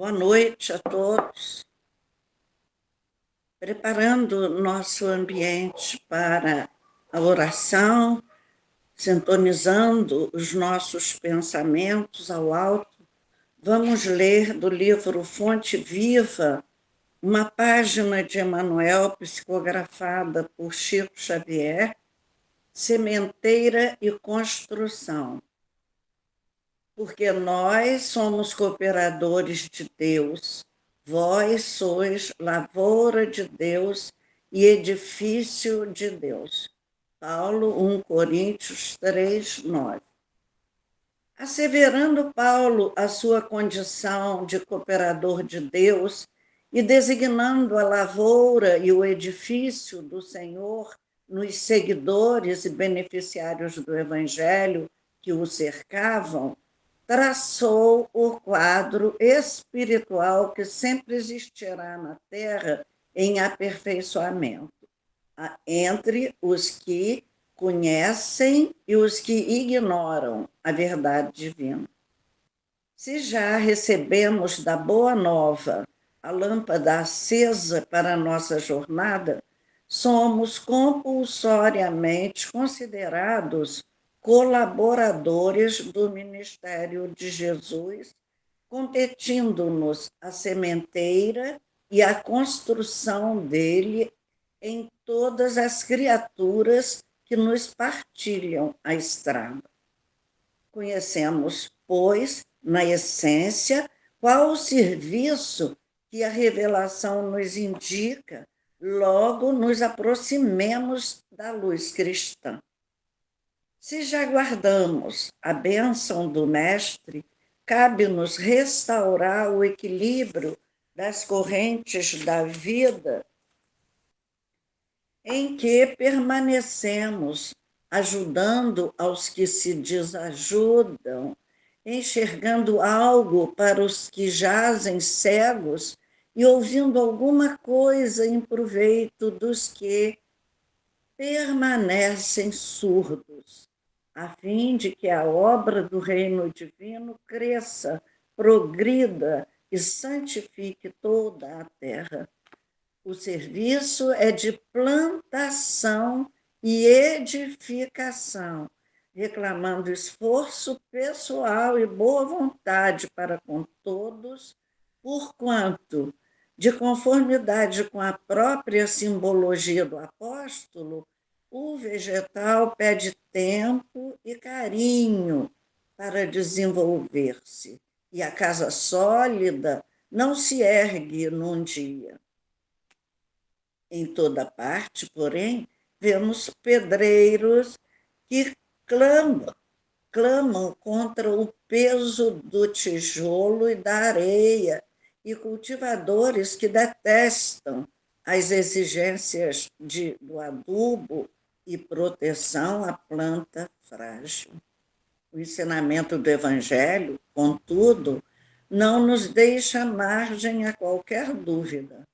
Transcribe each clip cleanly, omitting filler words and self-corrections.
Boa noite a todos. Preparando nosso ambiente para a oração, sintonizando os nossos pensamentos ao alto, vamos ler do livro Fonte Viva, uma página de Emmanuel, psicografada por Chico Xavier, Sementeira e Construção. Porque nós somos cooperadores de Deus, vós sois lavoura de Deus e edifício de Deus. Paulo 1 Coríntios 3, 9. Asseverando Paulo a sua condição de cooperador de Deus e designando a lavoura e o edifício do Senhor nos seguidores e beneficiários do Evangelho que o cercavam, traçou o quadro espiritual que sempre existirá na Terra em aperfeiçoamento, entre os que conhecem e os que ignoram a verdade divina. Se já recebemos da Boa Nova a lâmpada acesa para a nossa jornada, somos compulsoriamente considerados colaboradores do ministério de Jesus, competindo-nos a sementeira e a construção dele em todas as criaturas que nos partilham a estrada. Conhecemos, pois, na essência, qual o serviço que a revelação nos indica, logo nos aproximemos da luz cristã. Se já guardamos a bênção do Mestre, cabe-nos restaurar o equilíbrio das correntes da vida em que permanecemos, ajudando aos que se desajudam, enxergando algo para os que jazem cegos e ouvindo alguma coisa em proveito dos que permanecem surdos, a fim de que a obra do reino divino cresça, progrida e santifique toda a terra. O serviço é de plantação e edificação, reclamando esforço pessoal e boa vontade para com todos, porquanto, de conformidade com a própria simbologia do apóstolo, o vegetal pede tempo e carinho para desenvolver-se, e a casa sólida não se ergue num dia. Em toda parte, porém, vemos pedreiros que clamam contra o peso do tijolo e da areia, e cultivadores que detestam as exigências do adubo e proteção à planta frágil. O ensinamento do Evangelho, contudo, não nos deixa margem a qualquer dúvida.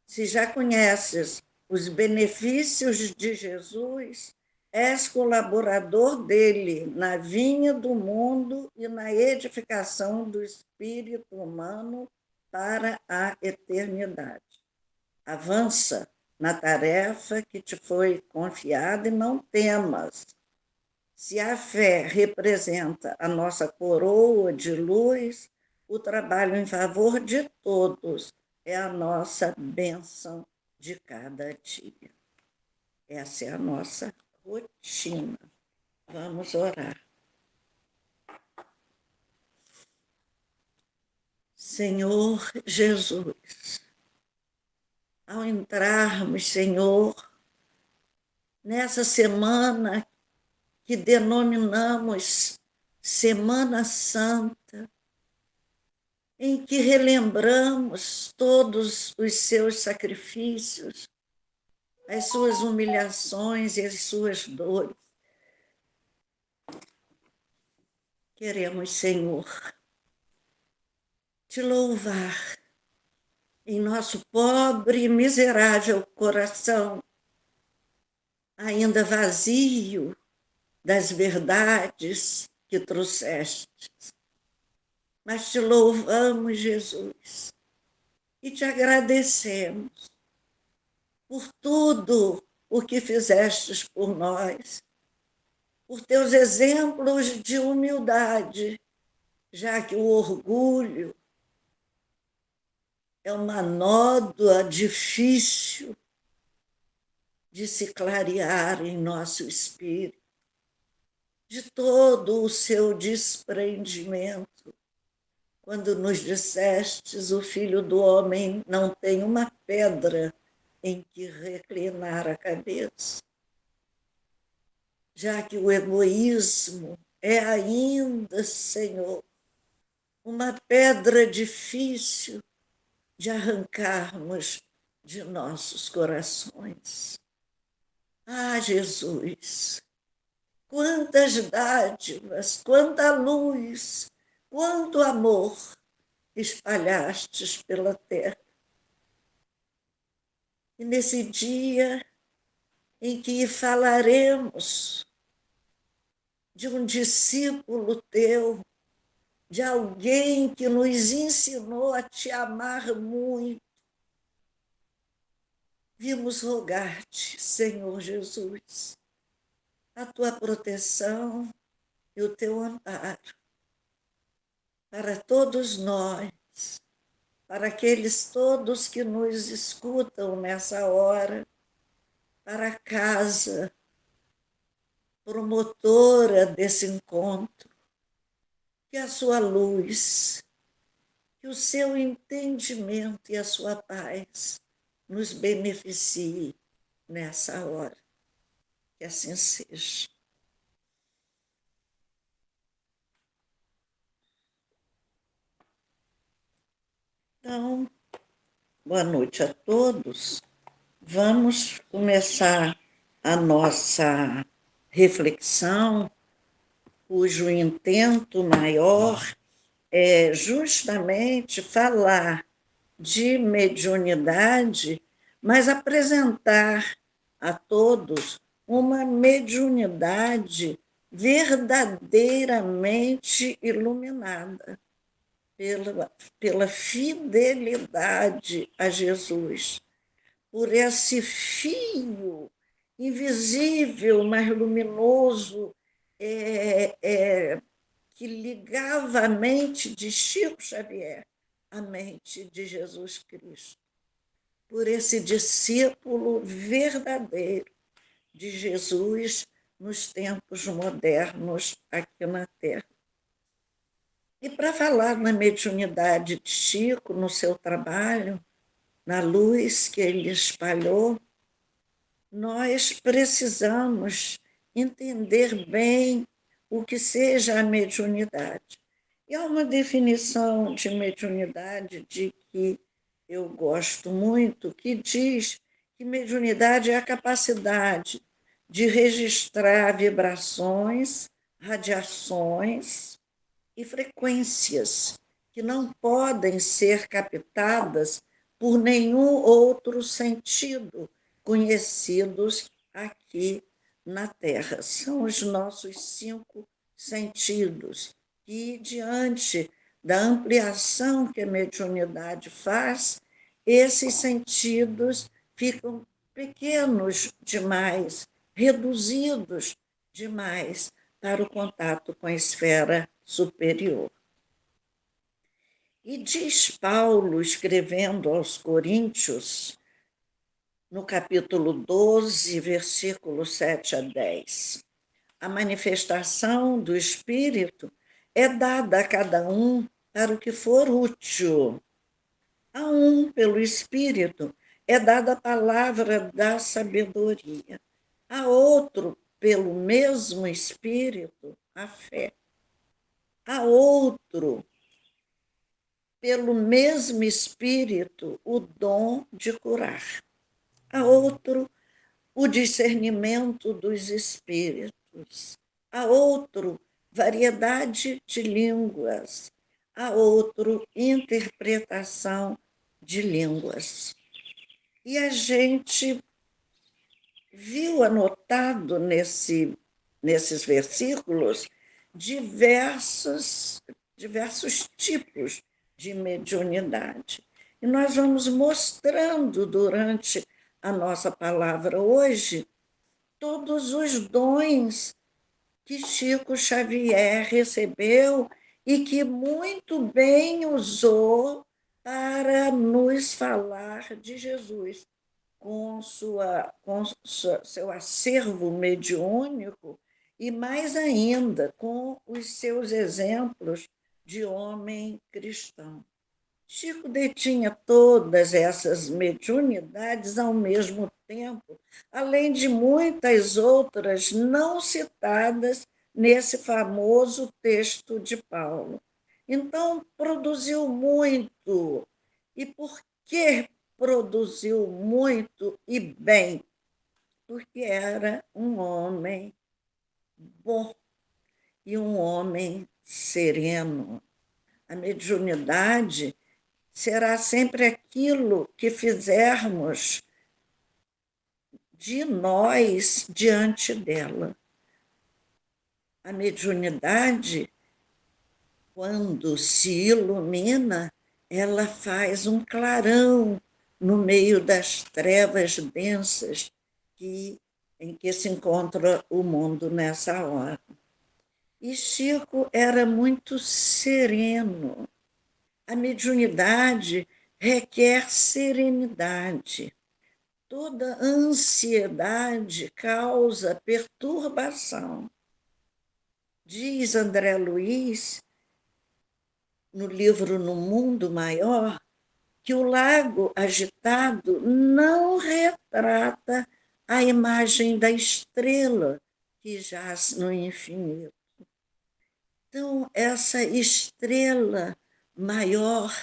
Se já conheces os benefícios de Jesus, és colaborador dele na vinha do mundo e na edificação do espírito humano para a eternidade. Avança na tarefa que te foi confiada e não temas. Se a fé representa a nossa coroa de luz, o trabalho em favor de todos é a nossa bênção de cada dia. Essa é a nossa rotina. Vamos orar. Senhor Jesus, ao entrarmos, Senhor, nessa semana que denominamos Semana Santa, em que relembramos todos os seus sacrifícios, as suas humilhações e as suas dores. Queremos, Senhor, te louvar em nosso pobre e miserável coração, ainda vazio das verdades que trouxeste. mas te louvamos, Jesus, e te agradecemos por tudo o que fizestes por nós, por teus exemplos de humildade, já que o orgulho é uma nódoa difícil de se clarear em nosso espírito, de todo o seu desprendimento. Quando nos dissestes, o Filho do Homem não tem uma pedra em que reclinar a cabeça, já que o egoísmo é ainda, Senhor, uma pedra difícil de arrancarmos de nossos corações. Ah, Jesus, quantas dádivas, quanta luz, quanto amor espalhastes pela terra. E nesse dia em que falaremos de um discípulo teu, de alguém que nos ensinou a te amar muito, vimos rogar-te, Senhor Jesus, a tua proteção e o teu amparo para todos nós, para aqueles todos que nos escutam nessa hora, para a casa promotora desse encontro, que a sua luz, que o seu entendimento e a sua paz nos beneficie nessa hora. Que assim seja. Então, boa noite a todos. Vamos começar a nossa reflexão, cujo intento maior é justamente falar de mediunidade, mas apresentar a todos uma mediunidade verdadeiramente iluminada pela fidelidade a Jesus, por esse fio invisível, mas luminoso, que ligava a mente de Chico Xavier à mente de Jesus Cristo, por esse discípulo verdadeiro de Jesus nos tempos modernos aqui na Terra. E para falar na mediunidade de Chico, no seu trabalho, na luz que ele espalhou, nós precisamos entender bem o que seja a mediunidade. E há uma definição de mediunidade de que eu gosto muito, que diz que mediunidade é a capacidade de registrar vibrações, radiações e frequências que não podem ser captadas por nenhum outro sentido conhecidos aqui na Terra. São os nossos 5 sentidos e, diante da ampliação que a mediunidade faz, esses sentidos ficam pequenos demais, reduzidos demais para o contato com a esfera superior. E diz Paulo, escrevendo aos Coríntios, no capítulo 12, versículos 7 a 10, a manifestação do Espírito é dada a cada um para o que for útil. A um, pelo Espírito, é dada a palavra da sabedoria. A outro, pelo mesmo Espírito, a fé. A outro, pelo mesmo Espírito, o dom de curar. A outro, o discernimento dos espíritos. A outro, variedade de línguas. A outro, interpretação de línguas. E a gente viu anotado nesses versículos diversos diversos tipos de mediunidade. E nós vamos mostrando durante a nossa palavra hoje todos os dons que Chico Xavier recebeu e que muito bem usou para nos falar de Jesus, seu acervo mediúnico e, mais ainda, com os seus exemplos de homem cristão. Chico detinha todas essas mediunidades ao mesmo tempo, além de muitas outras não citadas nesse famoso texto de Paulo. Então, produziu muito. E por que produziu muito e bem? Porque era um homem bom e um homem sereno. A mediunidade será sempre aquilo que fizermos de nós diante dela. A mediunidade, quando se ilumina, ela faz um clarão no meio das trevas densas em que se encontra o mundo nessa hora. E Chico era muito sereno. A mediunidade requer serenidade. Toda ansiedade causa perturbação. Diz André Luiz, no livro No Mundo Maior, que o lago agitado não retrata a imagem da estrela que jaz no infinito. Então, essa estrela maior,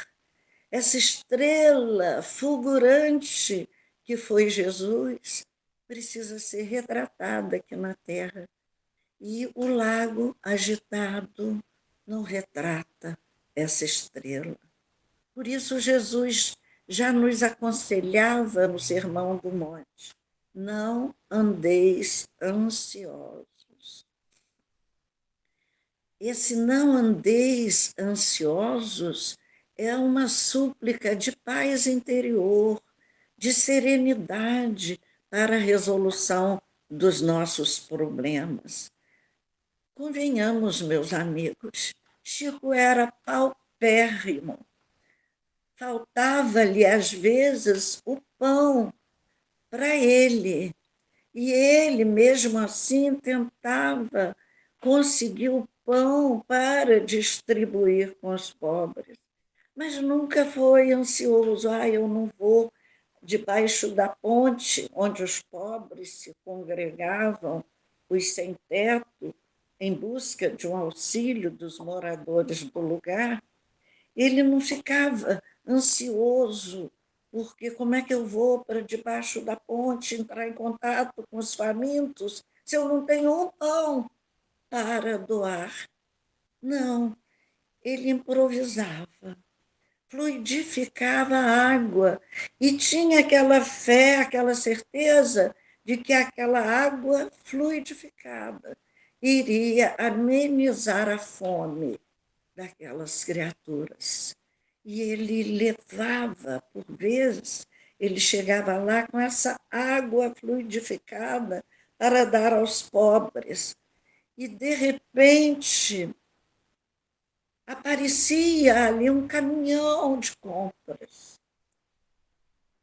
essa estrela fulgurante que foi Jesus, precisa ser retratada aqui na Terra. E o lago agitado não retrata essa estrela. Por isso, Jesus já nos aconselhava no Sermão do Monte: não andeis ansiosos. Esse não andeis ansiosos é uma súplica de paz interior, de serenidade para a resolução dos nossos problemas. Convenhamos, meus amigos, Chico era paupérrimo. Faltava-lhe, às vezes, o pão para ele. E ele, mesmo assim, tentava conseguir o pão para distribuir com os pobres. Mas nunca foi ansioso. Eu não vou debaixo da ponte onde os pobres se congregavam, os sem-teto, em busca de um auxílio dos moradores do lugar. Ele não ficava ansioso, porque como é que eu vou para debaixo da ponte entrar em contato com os famintos se eu não tenho um pão para doar? Não, ele improvisava, fluidificava a água e tinha aquela fé, aquela certeza de que aquela água fluidificada iria amenizar a fome daquelas criaturas. E ele levava, por vezes, ele chegava lá com essa água fluidificada para dar aos pobres. E, de repente, aparecia ali um caminhão de compras.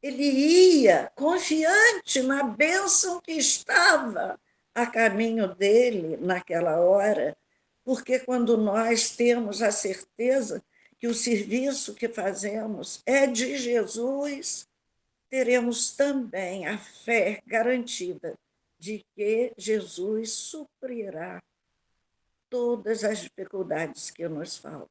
Ele ia confiante na bênção que estava a caminho dele naquela hora, porque quando nós temos a certeza que o serviço que fazemos é de Jesus, teremos também a fé garantida de que Jesus suprirá todas as dificuldades que nos faltam.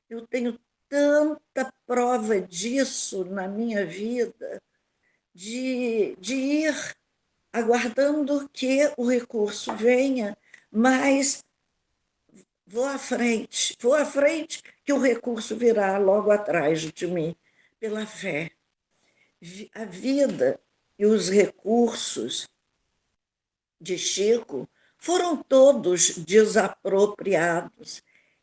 Eu tenho tanta prova disso na minha vida, de ir aguardando que o recurso venha, mas vou à frente que o recurso virá logo atrás de mim, pela fé. A vida e os recursos de Chico foram todos desapropriados.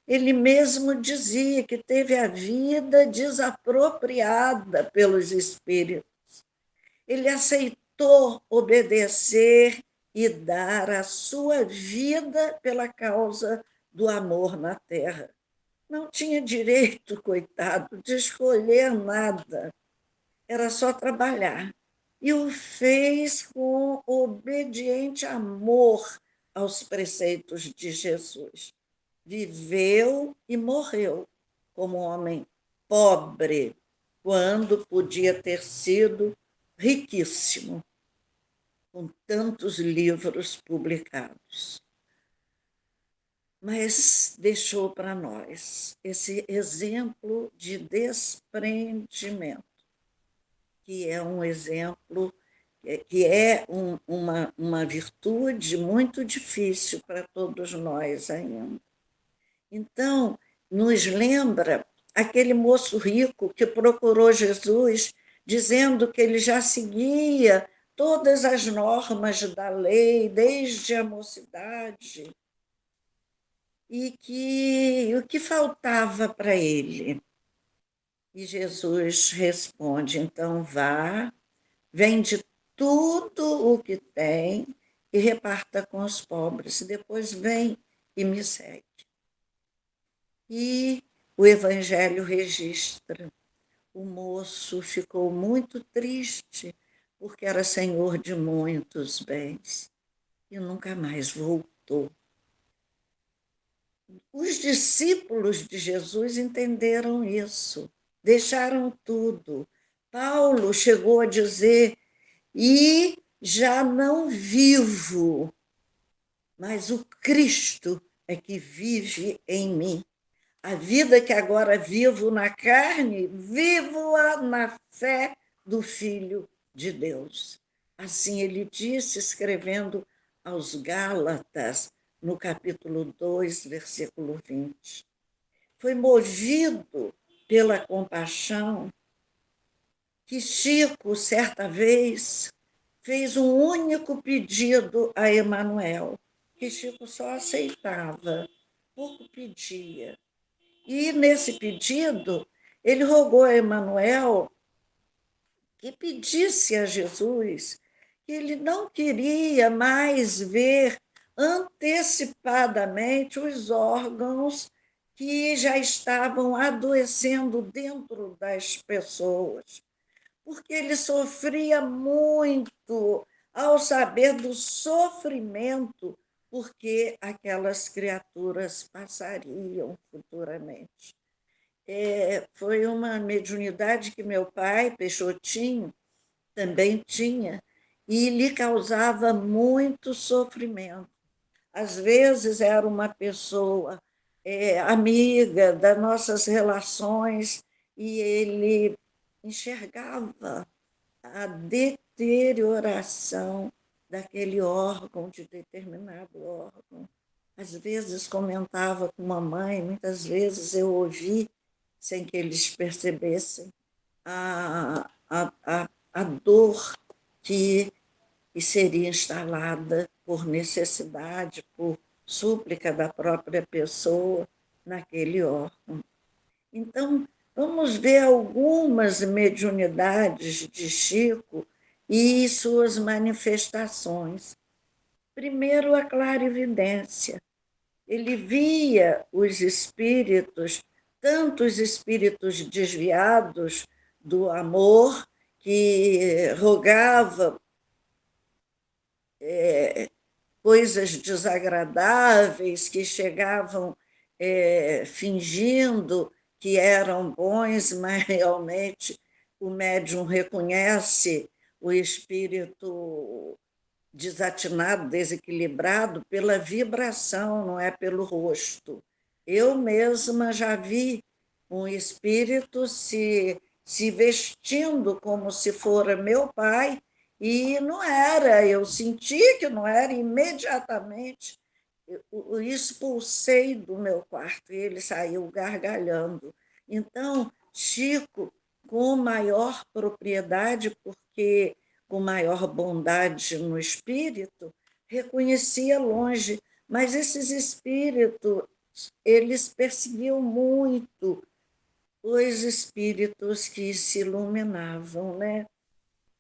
Ele mesmo dizia que teve a vida desapropriada pelos espíritos. Ele aceitou obedecer e dar a sua vida pela causa do amor na terra. Não tinha direito, coitado, de escolher nada. Era só trabalhar. E o fez com obediente amor aos preceitos de Jesus. Viveu e morreu como homem pobre, quando podia ter sido riquíssimo, com tantos livros publicados. Mas deixou para nós esse exemplo de desprendimento, que é um exemplo, que é uma virtude muito difícil para todos nós ainda. Então, nos lembra aquele moço rico que procurou Jesus, dizendo que ele já seguia todas as normas da lei desde a mocidade e que o que faltava para ele. E Jesus responde: então vá, vende tudo o que tem e reparta com os pobres, depois vem e me segue. E o Evangelho registra: o moço ficou muito triste, porque era senhor de muitos bens, e nunca mais voltou. Os discípulos de Jesus entenderam isso, deixaram tudo. Paulo chegou a dizer: e já não vivo, mas o Cristo é que vive em mim. A vida que agora vivo na carne, vivo-a na fé do Filho de Deus. Assim ele disse, escrevendo aos Gálatas, no capítulo 2, versículo 20. Foi movido pela compaixão que Chico, certa vez, fez um único pedido a Emmanuel, que Chico só aceitava, pouco pedia. E nesse pedido, ele rogou a Emmanuel que pedisse a Jesus que ele não queria mais ver antecipadamente os órgãos que já estavam adoecendo dentro das pessoas, porque ele sofria muito ao saber do sofrimento porque aquelas criaturas passariam futuramente. Foi uma mediunidade que meu pai, Peixotinho, também tinha, e lhe causava muito sofrimento. Às vezes era uma pessoa amiga das nossas relações e ele enxergava a deterioração daquele órgão, de determinado órgão. Às vezes comentava com mamãe, muitas vezes eu ouvi, sem que eles percebessem, a dor que seria instalada por necessidade, por súplica da própria pessoa naquele órgão. Então, vamos ver algumas mediunidades de Chico e suas manifestações. Primeiro, a clarividência. Ele via os espíritos, tantos espíritos desviados do amor, que rogava coisas desagradáveis, que chegavam fingindo que eram bons, mas realmente o médium reconhece o espírito desatinado, desequilibrado pela vibração, não é pelo rosto. Eu mesma já vi um espírito se vestindo como se fora meu pai, e não era, eu senti que não era, imediatamente eu expulsei do meu quarto e ele saiu gargalhando. Então, Chico, com maior propriedade, porque com maior bondade no espírito, reconhecia longe, mas esses espíritos eles perseguiam muito os espíritos que se iluminavam, né?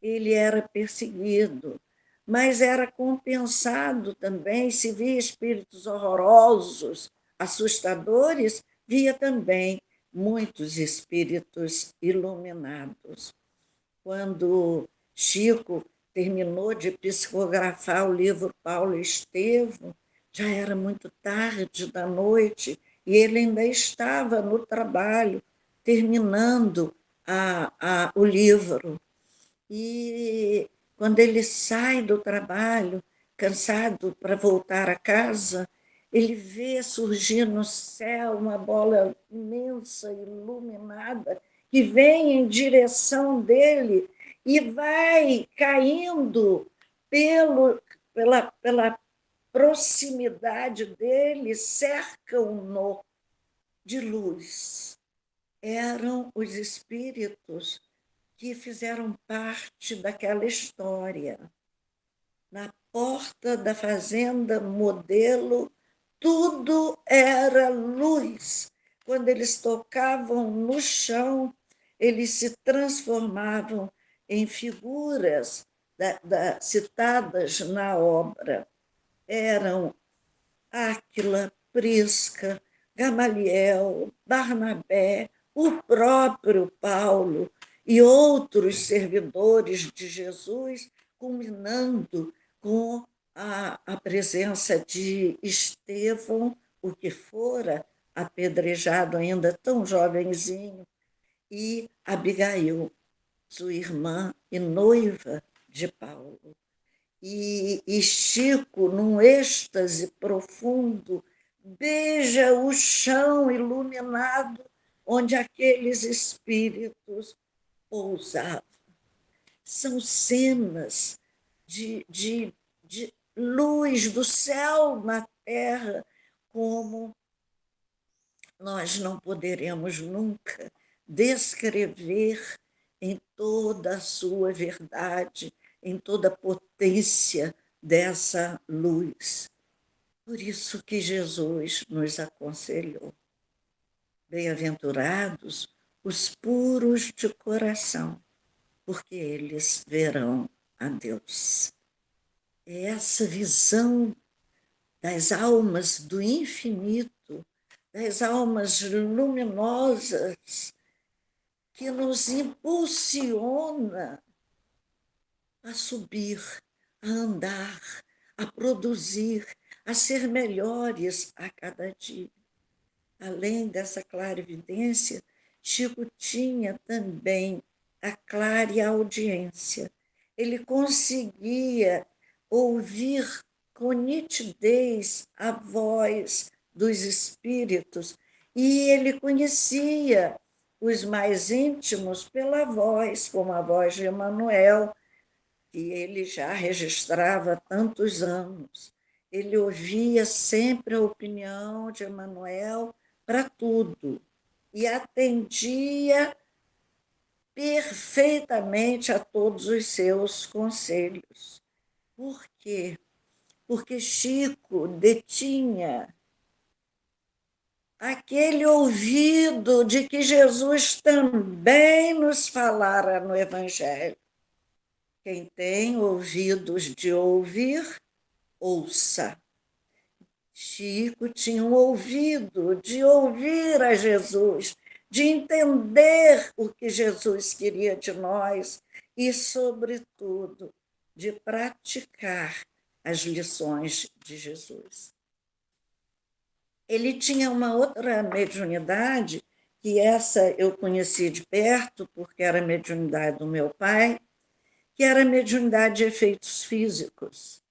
Ele era perseguido, mas era compensado também, se via espíritos horrorosos, assustadores, via também muitos espíritos iluminados. Quando Chico terminou de psicografar o livro Paulo e Estevão, já era muito tarde da noite e ele ainda estava no trabalho, terminando o livro. E quando ele sai do trabalho, cansado para voltar a casa, ele vê surgir no céu uma bola imensa, iluminada, que vem em direção dele e vai caindo pela proximidade dele, cercam-no de luz. Eram os espíritos que fizeram parte daquela história. Na porta da fazenda Modelo, tudo era luz. Quando eles tocavam no chão, eles se transformavam em figuras citadas na obra. Eram Áquila, Prisca, Gamaliel, Barnabé, o próprio Paulo e outros servidores de Jesus, culminando com a presença de Estevão, o que fora apedrejado ainda tão jovenzinho, e Abigail, sua irmã e noiva de Paulo. E Chico, num êxtase profundo, beija o chão iluminado onde aqueles espíritos pousavam. São cenas de luz do céu na terra, como nós não poderemos nunca descrever em toda a sua verdade, em toda a potência dessa luz. Por isso que Jesus nos aconselhou. Bem-aventurados os puros de coração, porque eles verão a Deus. É essa visão das almas do infinito, das almas luminosas, que nos impulsiona a subir, a andar, a produzir, a ser melhores a cada dia. Além dessa clarividência, Chico tinha também a clareaudiência. Ele conseguia ouvir com nitidez a voz dos espíritos e ele conhecia os mais íntimos pela voz, como a voz de Emmanuel, que ele já registrava há tantos anos. Ele ouvia sempre a opinião de Emmanuel para tudo e atendia perfeitamente a todos os seus conselhos. Por quê? Porque Chico detinha aquele ouvido de que Jesus também nos falara no Evangelho. Quem tem ouvidos de ouvir, ouça. Chico tinha um ouvido de ouvir a Jesus, de entender o que Jesus queria de nós e, sobretudo, de praticar as lições de Jesus. Ele tinha uma outra mediunidade, que essa eu conheci de perto, porque era a mediunidade do meu pai, que era a mediunidade de efeitos físicos.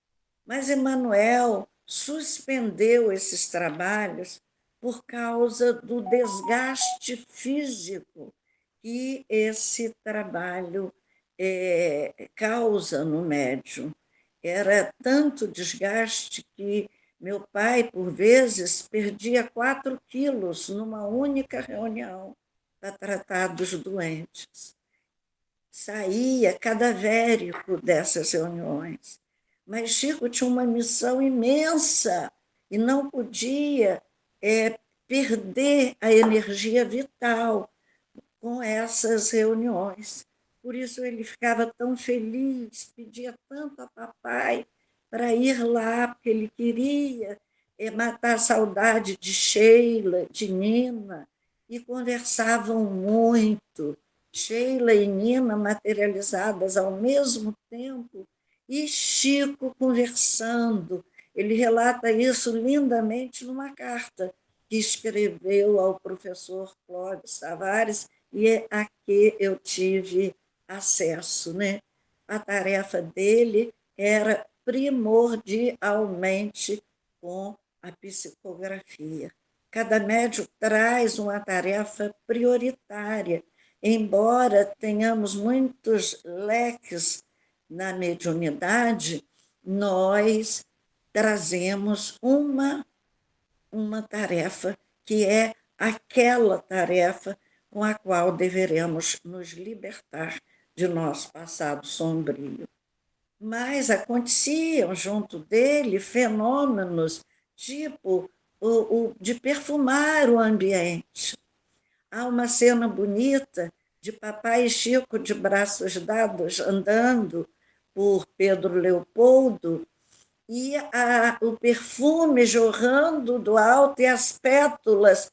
Mas Emmanuel suspendeu esses trabalhos por causa do desgaste físico que esse trabalho causa no médium. Era tanto desgaste que meu pai, por vezes, perdia 4 quilos numa única reunião para tratar dos doentes. Saía cadavérico dessas reuniões. Mas Chico tinha uma missão imensa e não podia perder a energia vital com essas reuniões. Por isso ele ficava tão feliz, pedia tanto a papai para ir lá, porque ele queria matar a saudade de Sheila, de Nina, e conversavam muito. Sheila e Nina materializadas ao mesmo tempo, e Chico conversando. Ele relata isso lindamente numa carta que escreveu ao professor Clóvis Tavares, e é a que eu tive acesso. Né? A tarefa dele era primordialmente com a psicografia. Cada médium traz uma tarefa prioritária, embora tenhamos muitos leques na mediunidade, nós trazemos uma tarefa que é aquela tarefa com a qual deveremos nos libertar de nosso passado sombrio. Mas aconteciam junto dele fenômenos tipo de perfumar o ambiente. Há uma cena bonita de papai e Chico de braços dados andando por Pedro Leopoldo e o perfume jorrando do alto e as pétalas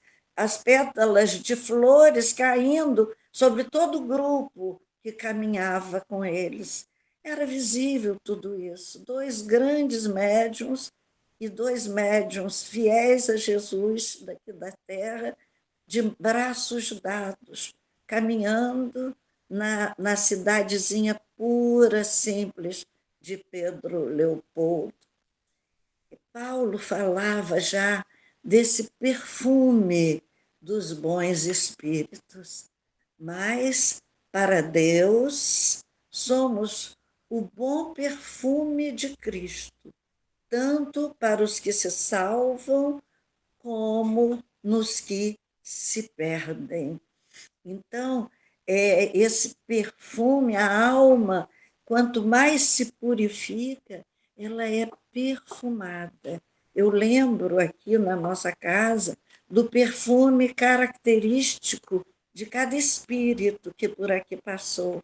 de flores caindo sobre todo o grupo que caminhava com eles. Era visível tudo isso. Dois grandes médiuns e dois médiuns fiéis a Jesus daqui da terra, de braços dados, caminhando na cidadezinha pura, simples de Pedro Leopoldo. Paulo falava já desse perfume dos bons espíritos, mas para Deus somos o bom perfume de Cristo, tanto para os que se salvam como nos que se perdem. Então, esse perfume, a alma, quanto mais se purifica, ela é perfumada. Eu lembro aqui na nossa casa do perfume característico de cada espírito que por aqui passou.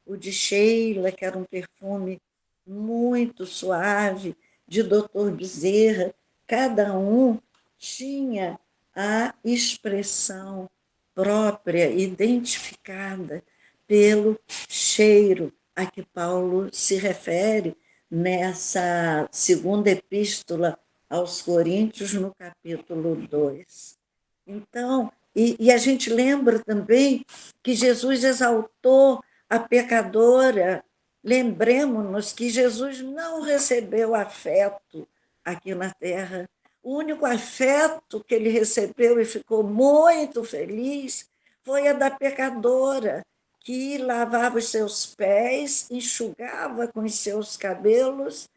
O de Sheila, que era um perfume muito suave, de Doutor Bezerra, cada um tinha a expressão própria, identificada pelo cheiro a que Paulo se refere nessa segunda epístola aos Coríntios, no capítulo 2. Então, e a gente lembra também que Jesus exaltou a pecadora. Lembremos-nos que Jesus não recebeu afeto aqui na terra. O único afeto que ele recebeu e ficou muito feliz foi a da pecadora, que lavava os seus pés, enxugava com os seus cabelos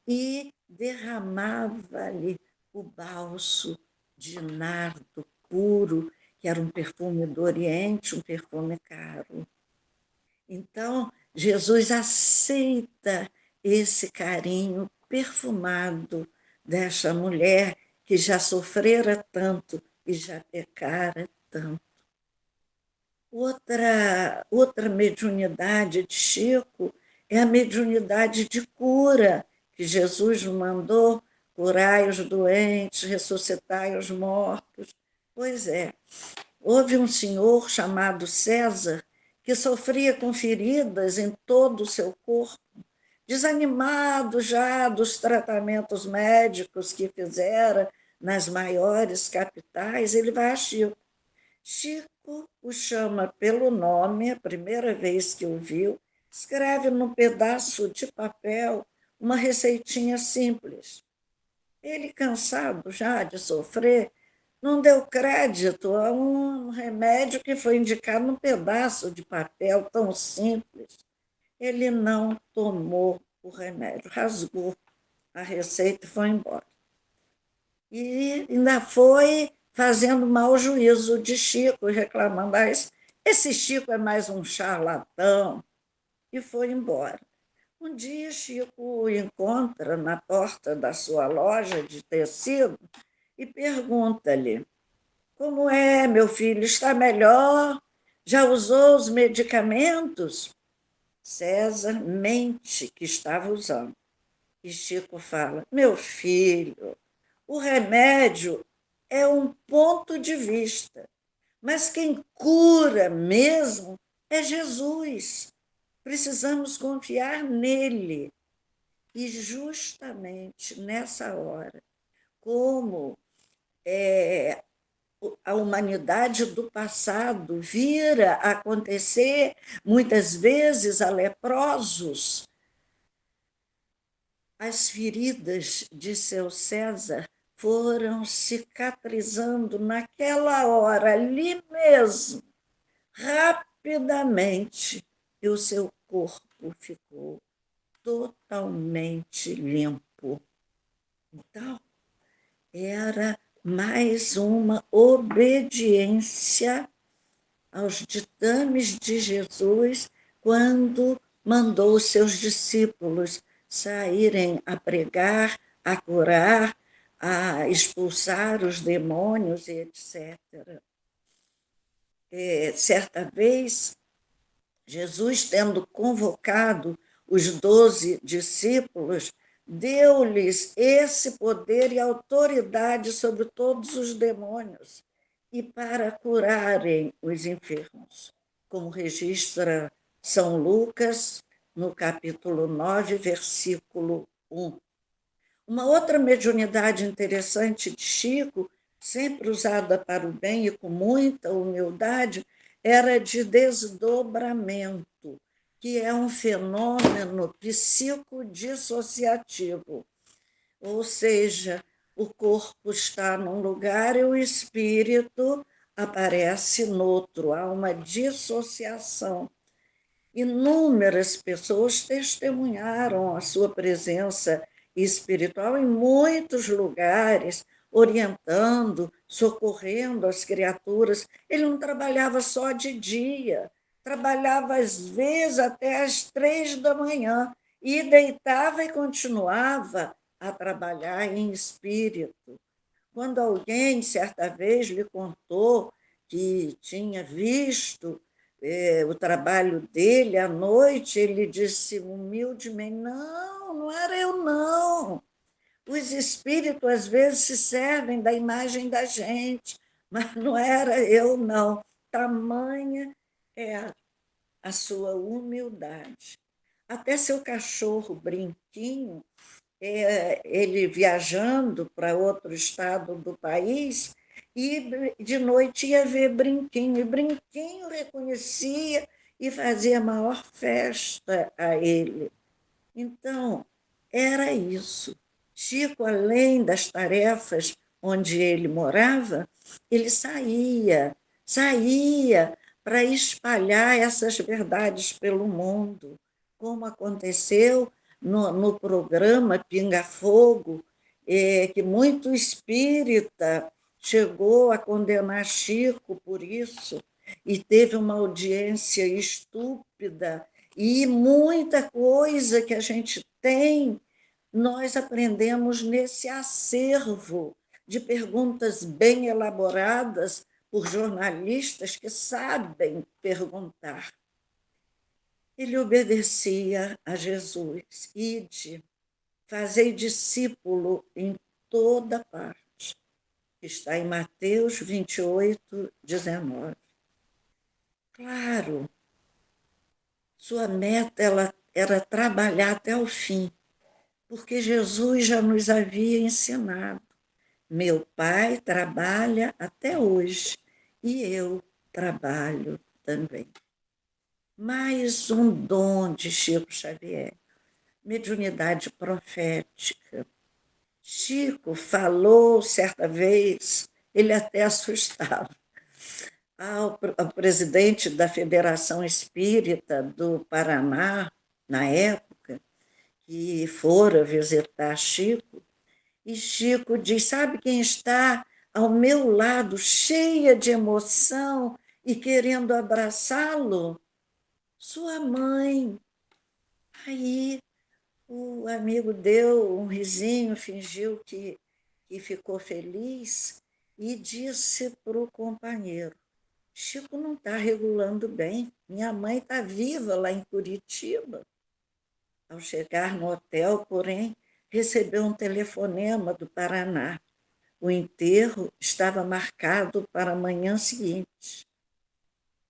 e derramava-lhe o bálsamo de nardo puro, que era um perfume do Oriente, um perfume caro. Então, Jesus aceita esse carinho perfumado dessa mulher que já sofrera tanto e já pecara tanto. Outra mediunidade de Chico é a mediunidade de cura, que Jesus mandou: curai os doentes, ressuscitai os mortos. Pois é, houve um senhor chamado César que sofria com feridas em todo o seu corpo, desanimado já dos tratamentos médicos que fizera nas maiores capitais. Ele vai a Chico. Chico o chama pelo nome, a primeira vez que o viu, escreve num pedaço de papel uma receitinha simples. Ele, cansado já de sofrer, não deu crédito a um remédio que foi indicado num pedaço de papel tão simples. Ele não tomou o remédio, rasgou a receita e foi embora. E ainda foi fazendo mau juízo de Chico, reclamando: esse Chico é mais um charlatão, e foi embora. Um dia, Chico o encontra na porta da sua loja de tecido e pergunta-lhe: como é, meu filho? Está melhor? Já usou os medicamentos? César mente que estava usando. E Chico fala: meu filho, o remédio é um ponto de vista, mas quem cura mesmo é Jesus. Precisamos confiar nele. E justamente nessa hora, como a humanidade do passado vira acontecer muitas vezes a leprosos, as feridas de seu César foram cicatrizando naquela hora, ali mesmo, rapidamente, e o seu corpo ficou totalmente limpo. Então, era mais uma obediência aos ditames de Jesus quando mandou os seus discípulos saírem a pregar, a curar, a expulsar os demônios e etc. Certa vez, Jesus, tendo convocado os 12 discípulos, deu-lhes esse poder e autoridade sobre todos os demônios e para curarem os enfermos, como registra São Lucas, no capítulo 9, versículo 1. Uma outra mediunidade interessante de Chico, sempre usada para o bem e com muita humildade, era de desdobramento, que é um fenômeno psicodissociativo, ou seja, o corpo está num lugar e o espírito aparece no outro, há uma dissociação. Inúmeras pessoas testemunharam a sua presença espiritual em muitos lugares, orientando, socorrendo as criaturas. Ele não trabalhava só de dia, trabalhava às vezes até às 3 da manhã e deitava e continuava a trabalhar em espírito. Quando alguém, certa vez, lhe contou que tinha visto o trabalho dele à noite, ele disse humildemente: não, não era eu, não. Os espíritos, às vezes, se servem da imagem da gente, mas não era eu, não. Tamanha é a sua humildade. Até seu cachorro, Brinquinho, ele viajando para outro estado do país, e de noite ia ver Brinquinho, e Brinquinho reconhecia e fazia a maior festa a ele. Então, era isso. Chico, além das tarefas onde ele morava, ele saía para espalhar essas verdades pelo mundo, como aconteceu no programa Pinga Fogo, que muito espírita chegou a condenar Chico por isso, e teve uma audiência estúpida, e muita coisa que a gente tem, nós aprendemos nesse acervo de perguntas bem elaboradas por jornalistas que sabem perguntar. Ele obedecia a Jesus: ide, fazei discípulo em toda parte. Está em Mateus 28, 19. Claro, sua meta era trabalhar até o fim, porque Jesus já nos havia ensinado. Meu pai trabalha até hoje e eu trabalho também. Mais um dom de Chico Xavier, mediunidade profética. Chico falou certa vez, ele até assustava, ao presidente da Federação Espírita do Paraná, na época, que fora visitar Chico, e Chico diz: sabe quem está ao meu lado, cheia de emoção e querendo abraçá-lo? Sua mãe. Aí o amigo deu um risinho, fingiu que que ficou feliz e disse para o companheiro: Chico não está regulando bem, minha mãe está viva lá em Curitiba. Ao chegar no hotel, porém, recebeu um telefonema do Paraná. O enterro estava marcado para a manhã seguinte.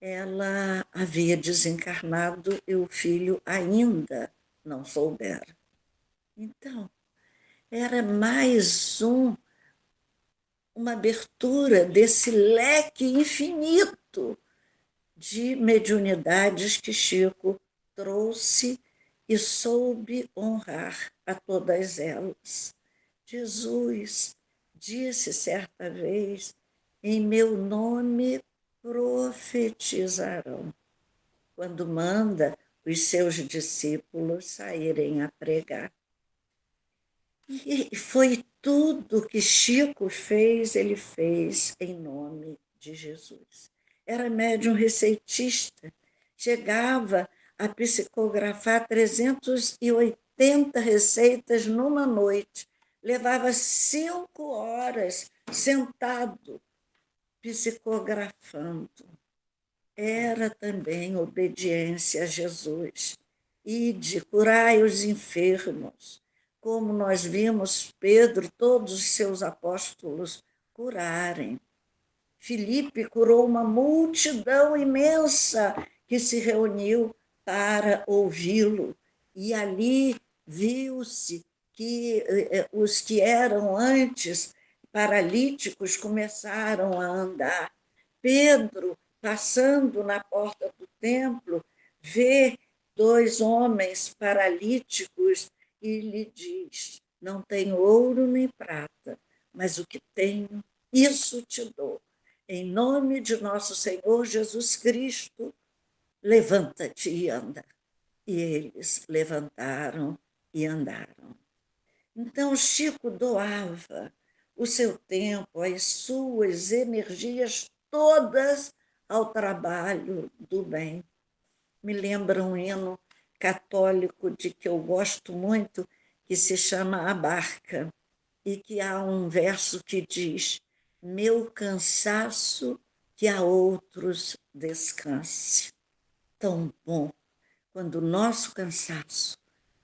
Ela havia desencarnado e o filho ainda não soubera. Então, era mais uma abertura desse leque infinito de mediunidades que Chico trouxe e soube honrar a todas elas. Jesus disse certa vez: em meu nome profetizarão, quando manda os seus discípulos saírem a pregar. E foi tudo que Chico fez, ele fez em nome de Jesus. Era médium receitista, chegava a psicografar 380 receitas numa noite, levava 5 horas sentado, psicografando. Era também obediência a Jesus. Ide, curai os enfermos, como nós vimos Pedro, todos os seus apóstolos curarem. Filipe curou uma multidão imensa que se reuniu para ouvi-lo. E ali viu-se que os que eram antes paralíticos começaram a andar. Pedro, passando na porta do templo, vê 2 homens paralíticos e lhe diz: não tenho ouro nem prata, mas o que tenho, isso te dou. Em nome de nosso Senhor Jesus Cristo, levanta-te e anda. E eles levantaram e andaram. Então, Chico doava o seu tempo, as suas energias todas ao trabalho do bem. Me lembra um hino católico de que eu gosto muito, que se chama A Barca, e que há um verso que diz: meu cansaço que a outros descanse. Tão bom quando o nosso cansaço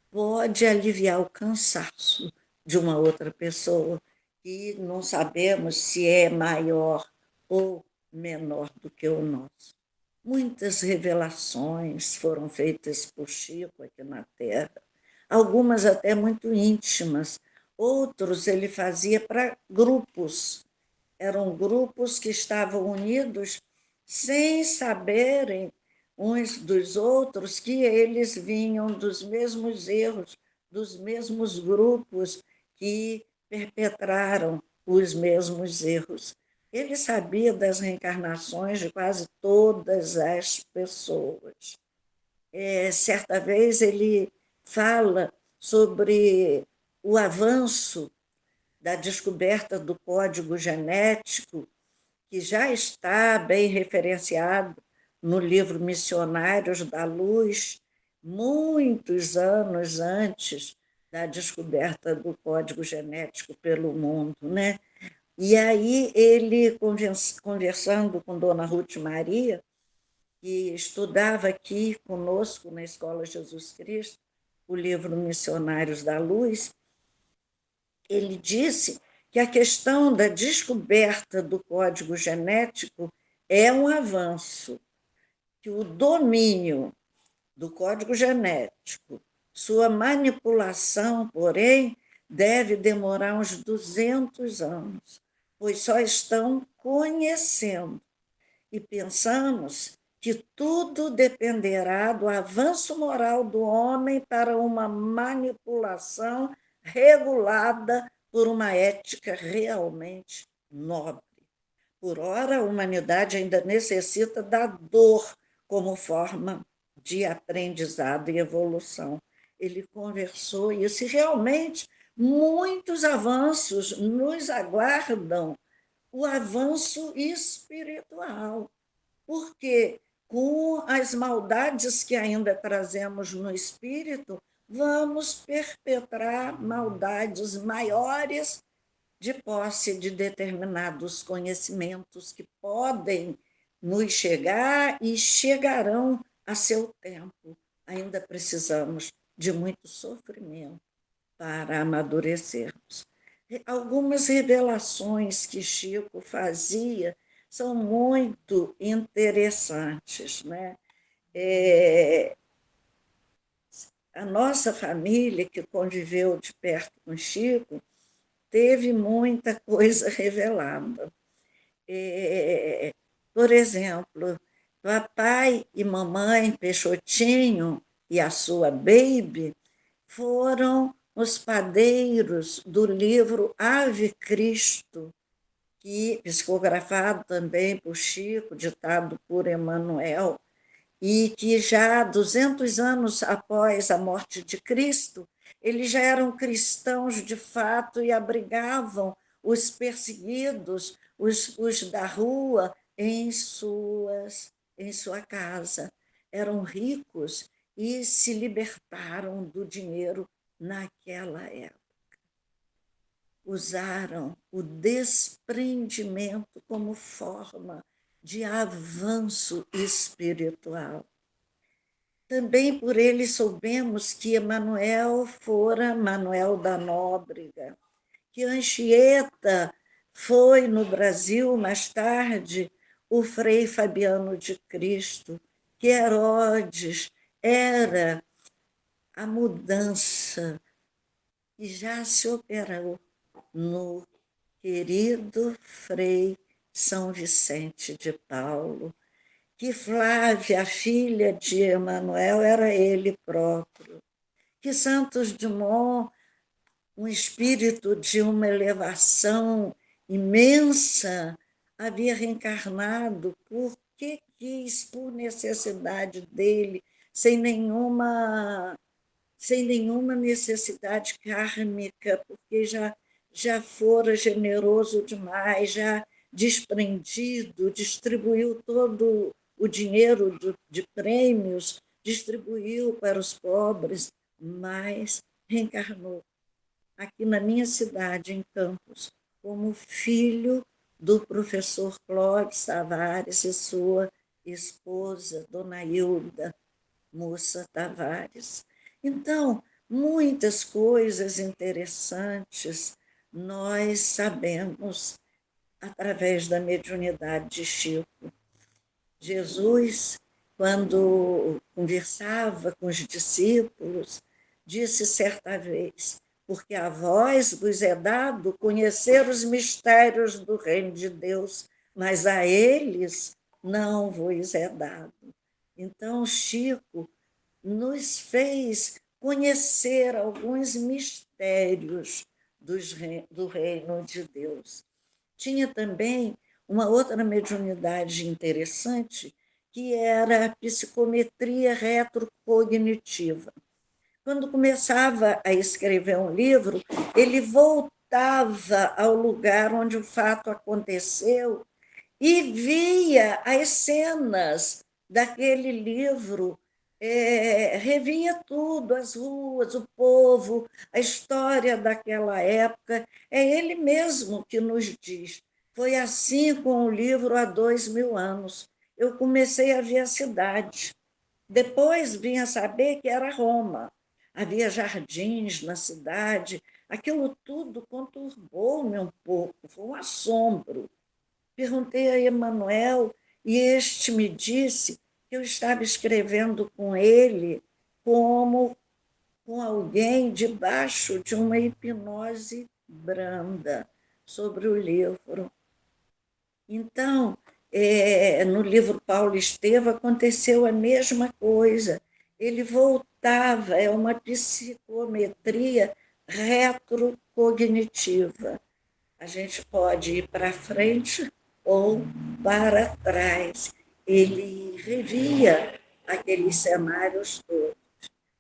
pode aliviar o cansaço de uma outra pessoa e não sabemos se é maior ou menor do que o nosso. Muitas revelações foram feitas por Chico aqui na Terra, algumas até muito íntimas, outros ele fazia para grupos. Eram grupos que estavam unidos sem saberem uns dos outros que eles vinham dos mesmos erros, dos mesmos grupos que perpetraram os mesmos erros. Ele sabia das reencarnações de quase todas as pessoas. Certa vez ele fala sobre o avanço da descoberta do código genético, que já está bem referenciado no livro Missionários da Luz, muitos anos antes da descoberta do código genético pelo mundo, né? E aí ele, conversando com Dona Ruth Maria, que estudava aqui conosco na Escola Jesus Cristo, o livro Missionários da Luz, ele disse que a questão da descoberta do código genético é um avanço, que o domínio do código genético, sua manipulação, porém, deve demorar uns 200 anos, pois só estão conhecendo. E pensamos que tudo dependerá do avanço moral do homem para uma manipulação regulada por uma ética realmente nobre. Por ora, a humanidade ainda necessita da dor como forma de aprendizado e evolução. Ele conversou isso e realmente muitos avanços nos aguardam, o avanço espiritual, porque com as maldades que ainda trazemos no espírito, vamos perpetrar maldades maiores de posse de determinados conhecimentos que podem nos chegar e chegarão a seu tempo. Ainda precisamos de muito sofrimento para amadurecermos. Algumas revelações que Chico fazia são muito interessantes, né? A nossa família, que conviveu de perto com Chico, teve muita coisa revelada. Por exemplo, papai e mamãe Peixotinho e a sua baby foram os padeiros do livro Ave Cristo, que psicografado também por Chico, ditado por Emmanuel, e que já 200 anos após a morte de Cristo, eles já eram cristãos de fato e abrigavam os perseguidos, os da rua, em sua casa. Eram ricos e se libertaram do dinheiro naquela época. Usaram o desprendimento como forma de avanço espiritual. Também por ele soubemos que Emanuel fora Manuel da Nóbrega, que Anchieta foi no Brasil mais tarde o Frei Fabiano de Cristo, que Herodes era a mudança que já se operou no querido Frei São Vicente de Paulo, que Flávia, a filha de Emanuel, era ele próprio, que Santos Dumont, um espírito de uma elevação imensa, havia reencarnado porque quis, por necessidade dele, sem nenhuma necessidade kármica, porque já fora generoso demais, já desprendido, distribuiu todo o dinheiro de prêmios, distribuiu para os pobres, mas reencarnou aqui na minha cidade, em Campos, como filho do professor Clóvis Tavares e sua esposa, Dona Hilda Moça Tavares. Então, muitas coisas interessantes nós sabemos através da mediunidade de Chico. Jesus, quando conversava com os discípulos, disse certa vez: porque a vós vos é dado conhecer os mistérios do reino de Deus, mas a eles não vos é dado. Então, Chico nos fez conhecer alguns mistérios do reino de Deus. Tinha também uma outra mediunidade interessante, que era a psicometria retrocognitiva. Quando começava a escrever um livro, ele voltava ao lugar onde o fato aconteceu e via as cenas daquele livro, revia tudo, as ruas, o povo, a história daquela época. É ele mesmo que nos diz. Foi assim com o livro há 2000 anos. Eu comecei a ver a cidade. Depois vim a saber que era Roma. Havia jardins na cidade. Aquilo tudo conturbou-me um pouco, foi um assombro. Perguntei a Emanuel e este me disse que eu estava escrevendo com ele como com alguém debaixo de uma hipnose branda sobre o livro. Então, no livro Paulo Estevam aconteceu a mesma coisa. Ele voltava, é uma psicometria retrocognitiva. A gente pode ir para frente ou para trás. Ele revia aqueles cenários todos.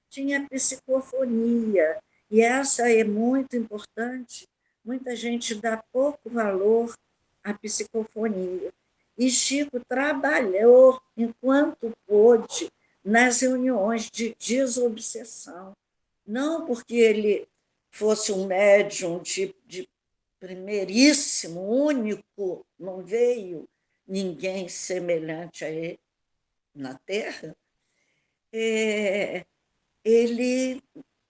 Tinha psicofonia, e essa é muito importante. Muita gente dá pouco valor à psicofonia. E Chico trabalhou enquanto pôde nas reuniões de desobsessão. Não porque ele fosse um médium de primeiríssimo, único, não veio ninguém semelhante a ele na Terra, ele,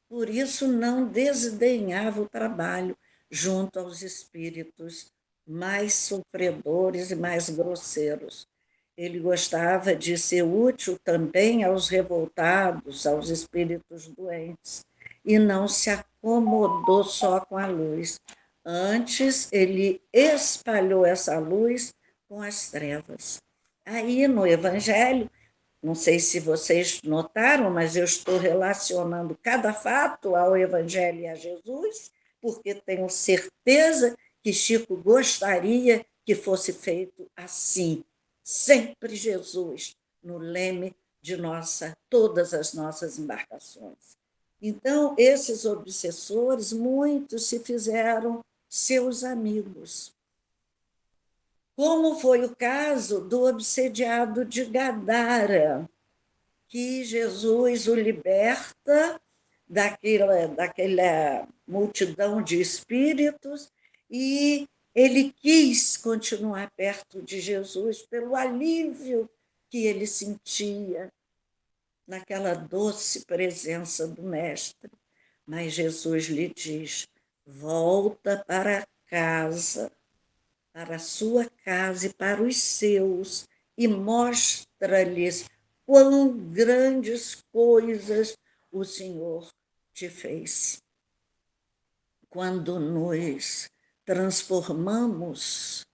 por isso, não desdenhava o trabalho junto aos espíritos mais sofredores e mais grosseiros. Ele gostava de ser útil também aos revoltados, aos espíritos doentes, e não se acomodou só com a luz. Antes, ele espalhou essa luz com as trevas. Aí, no Evangelho, não sei se vocês notaram, mas eu estou relacionando cada fato ao Evangelho e a Jesus, porque tenho certeza que Chico gostaria que fosse feito assim. Sempre Jesus no leme de todas as nossas embarcações. Então, esses obsessores, muitos se fizeram seus amigos, como foi o caso do obsediado de Gadara, que Jesus o liberta daquela multidão de espíritos e ele quis continuar perto de Jesus pelo alívio que ele sentia naquela doce presença do Mestre. Mas Jesus lhe diz: volta para casa, para a sua casa e para os seus, e mostra-lhes quão grandes coisas o Senhor te fez. Quando nos transformamos,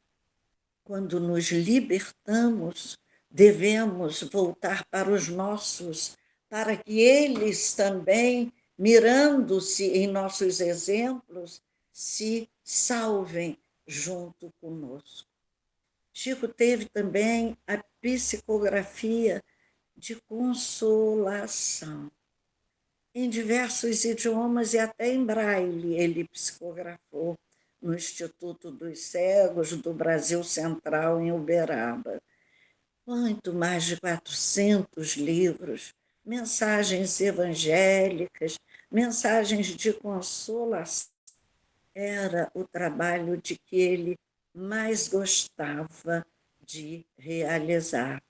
quando nos libertamos, devemos voltar para os nossos, para que eles também, mirando-se em nossos exemplos, se salvem junto conosco. Chico teve também a psicografia de consolação. Em diversos idiomas e até em braille ele psicografou no Instituto dos Cegos do Brasil Central, em Uberaba. Muito mais de 400 livros, mensagens evangélicas, mensagens de consolação. Era o trabalho de que ele mais gostava de realizar.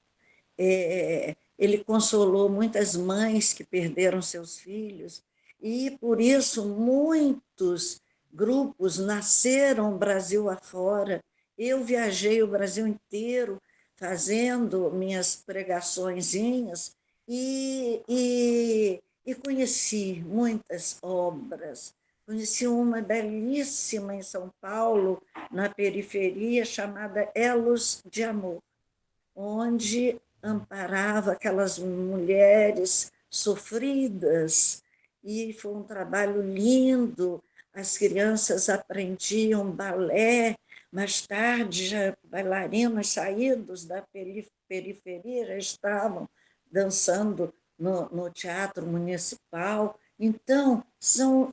Ele consolou muitas mães que perderam seus filhos, e por isso muitos grupos nasceram Brasil afora. Eu viajei o Brasil inteiro fazendo minhas pregaçõezinhas e conheci muitas obras. Conheci uma belíssima em São Paulo, na periferia, chamada Elos de Amor, onde amparava aquelas mulheres sofridas, e foi um trabalho lindo. As crianças aprendiam balé, mais tarde, já bailarinos saídos da periferia já estavam dançando no Teatro Municipal. Então, são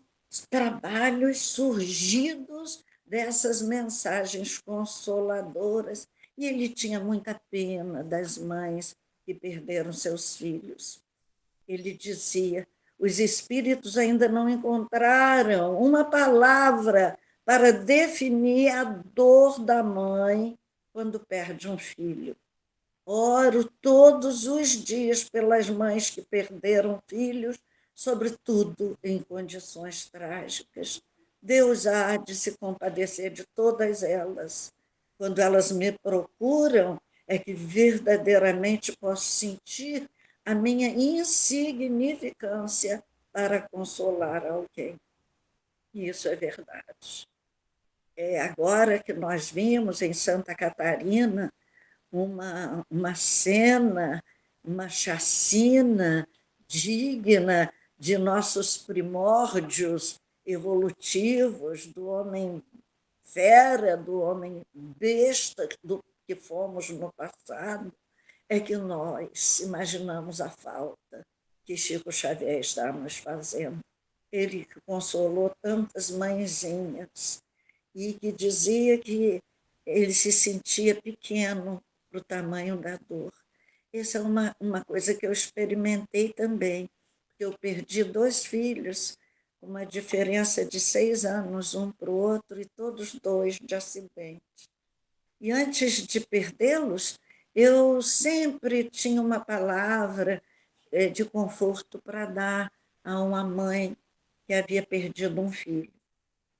trabalhos surgidos dessas mensagens consoladoras, e ele tinha muita pena das mães que perderam seus filhos. Ele dizia: os espíritos ainda não encontraram uma palavra para definir a dor da mãe quando perde um filho. Oro todos os dias pelas mães que perderam filhos, sobretudo em condições trágicas. Deus há de se compadecer de todas elas. Quando elas me procuram, é que verdadeiramente posso sentir a minha insignificância para consolar alguém. E isso é verdade. Agora que nós vimos em Santa Catarina uma cena, uma chacina digna de nossos primórdios evolutivos, do homem fera, do homem besta do que fomos no passado, é que nós imaginamos a falta que Chico Xavier está nos fazendo. Ele que consolou tantas mãezinhas e que dizia que ele se sentia pequeno para o tamanho da dor. Essa é uma coisa que eu experimentei também, porque eu perdi 2 filhos uma diferença de 6 anos um para o outro, e todos dois de acidente. E antes de perdê-los, eu sempre tinha uma palavra de conforto para dar a uma mãe que havia perdido um filho.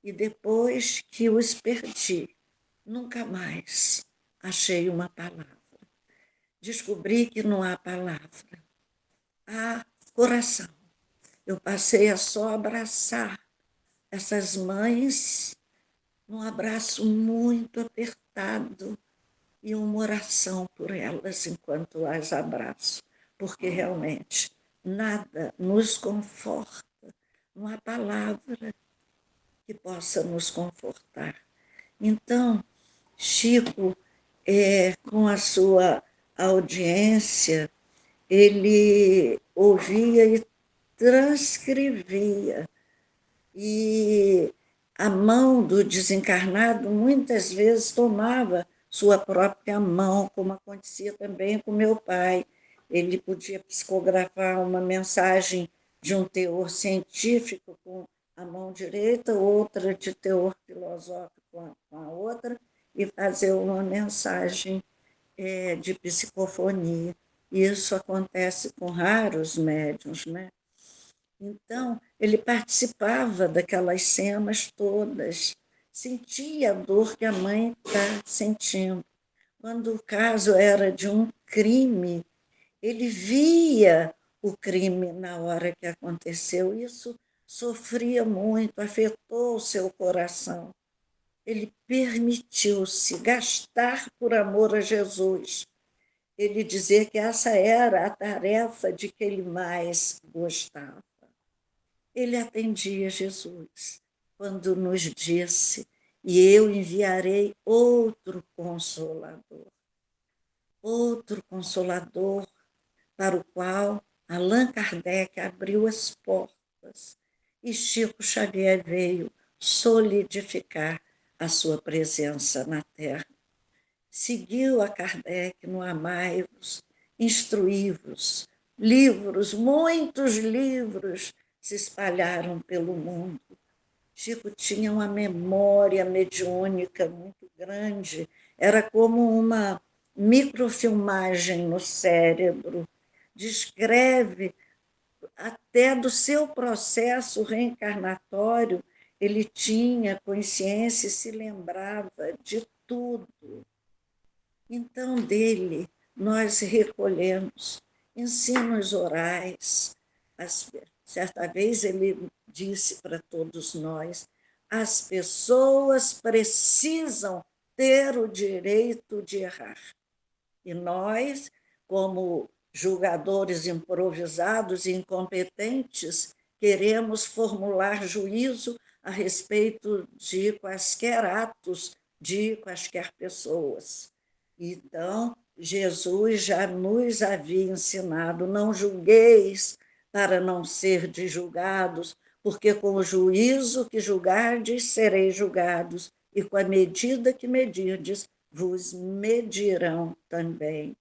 E depois que os perdi, nunca mais achei uma palavra. Descobri que não há palavra, há coração. Eu passei a só abraçar essas mães num abraço muito apertado e uma oração por elas enquanto as abraço, porque realmente nada nos conforta, não há palavra que possa nos confortar. Então, Chico, com a sua audiência, ele ouvia e transcrevia. E a mão do desencarnado muitas vezes tomava sua própria mão, como acontecia também com meu pai. Ele podia psicografar uma mensagem de um teor científico com a mão direita, outra de teor filosófico com a outra, e fazer uma mensagem de psicofonia. Isso acontece com raros médiuns, né? Então, ele participava daquelas cenas todas, sentia a dor que a mãe está sentindo. Quando o caso era de um crime, ele via o crime na hora que aconteceu. Isso sofria muito, afetou o seu coração. Ele permitiu-se gastar por amor a Jesus. Ele dizia que essa era a tarefa de que ele mais gostava. Ele atendia Jesus quando nos disse: e eu enviarei outro consolador para o qual Allan Kardec abriu as portas e Chico Xavier veio solidificar a sua presença na Terra. Seguiu a Kardec no Amai-vos, instruí-vos, livros, muitos livros se espalharam pelo mundo. Chico tinha uma memória mediúnica muito grande, era como uma microfilmagem no cérebro, descreve até do seu processo reencarnatório, ele tinha consciência e se lembrava de tudo. Então, dele, nós recolhemos ensinos orais. Certa vez ele disse para todos nós: as pessoas precisam ter o direito de errar. E nós, como julgadores improvisados e incompetentes, queremos formular juízo a respeito de quaisquer atos de quaisquer pessoas. Então, Jesus já nos havia ensinado: não julgueis para não ser julgados, porque com o juízo que julgardes, sereis julgados, e com a medida que medirdes, vos medirão também.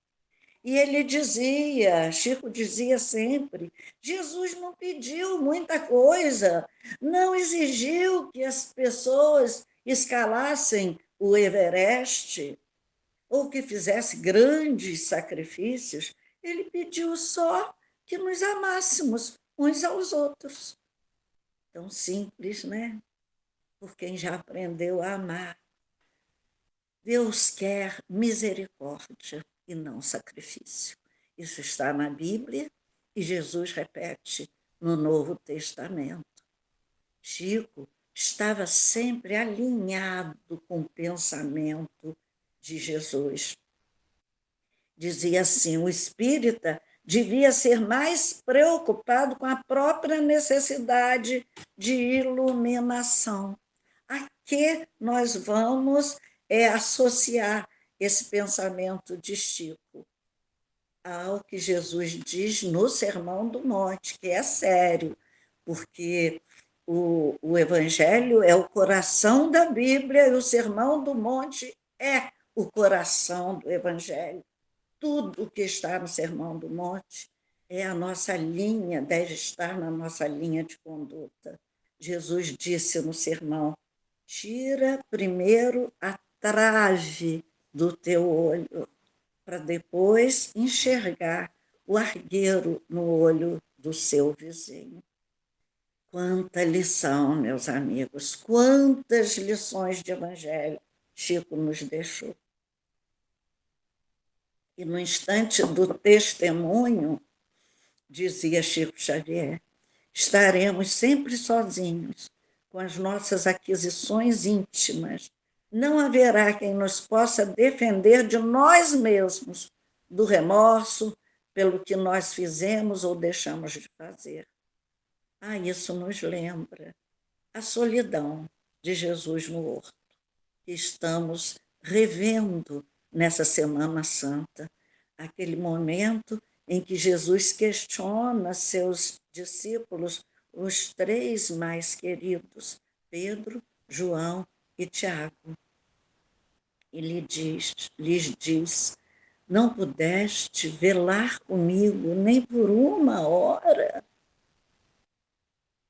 E ele dizia, Chico dizia sempre, Jesus não pediu muita coisa, não exigiu que as pessoas escalassem o Everest, ou que fizesse grandes sacrifícios, ele pediu só que nos amássemos uns aos outros. Tão simples, né? Por quem já aprendeu a amar. Deus quer misericórdia e não sacrifício. Isso está na Bíblia e Jesus repete no Novo Testamento. Chico estava sempre alinhado com o pensamento de Jesus. Dizia assim: o espírita devia ser mais preocupado com a própria necessidade de iluminação. A que nós vamos associar esse pensamento de Chico? Ao que Jesus diz no Sermão do Monte, que é sério, porque o Evangelho é o coração da Bíblia e o Sermão do Monte é o coração do Evangelho. Tudo que está no Sermão do Monte é a nossa linha, deve estar na nossa linha de conduta. Jesus disse no sermão: tira primeiro a trave do teu olho, para depois enxergar o argueiro no olho do seu vizinho. Quanta lição, meus amigos, quantas lições de evangelho Chico nos deixou. E no instante do testemunho, dizia Chico Xavier, estaremos sempre sozinhos, com as nossas aquisições íntimas. Não haverá quem nos possa defender de nós mesmos, do remorso pelo que nós fizemos ou deixamos de fazer. Isso nos lembra a solidão de Jesus no horto, que estamos revendo nessa Semana Santa, aquele momento em que Jesus questiona seus discípulos, os três mais queridos, Pedro, João e Tiago. E lhes diz, não pudeste velar comigo nem por uma hora?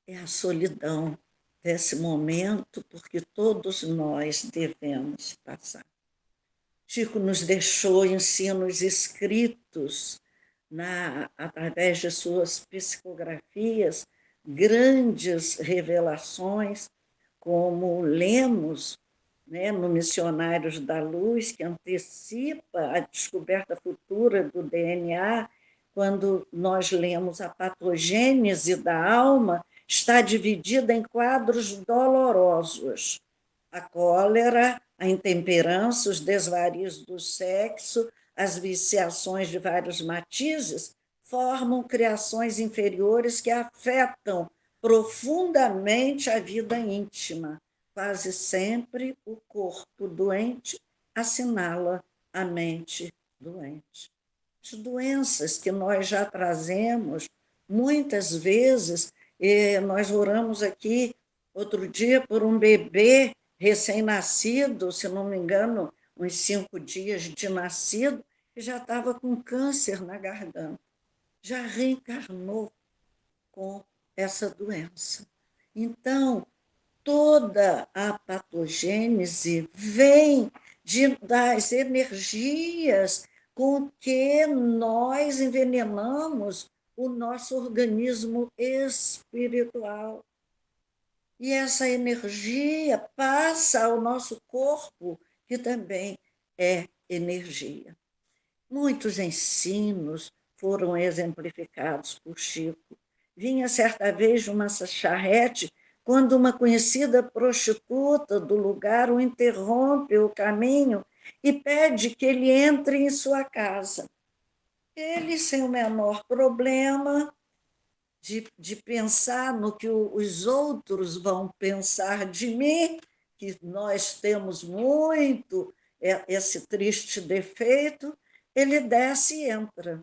É a solidão desse momento, porque todos nós devemos passar. Chico nos deixou ensinos escritos, através de suas psicografias, grandes revelações, como lemos, no Missionários da Luz, que antecipa a descoberta futura do DNA, quando nós lemos a patogênese da alma, está dividida em quadros dolorosos. A cólera, a intemperança, os desvarios do sexo, as viciações de vários matizes, formam criações inferiores que afetam profundamente a vida íntima. Quase sempre o corpo doente assinala a mente doente. As doenças que nós já trazemos, muitas vezes, nós oramos aqui outro dia por um bebê recém-nascido, se não me engano, uns 5 dias de nascido, que já estava com câncer na garganta. Já reencarnou com essa doença. Então, toda a patogênese vem das energias com que nós envenenamos o nosso organismo espiritual. E essa energia passa ao nosso corpo, que também é energia. Muitos ensinos foram exemplificados por Chico. Vinha certa vez numa charrete, quando uma conhecida prostituta do lugar o interrompe o caminho e pede que ele entre em sua casa. Ele, sem o menor problema de pensar no que os outros vão pensar de mim, que nós temos muito esse triste defeito, ele desce e entra.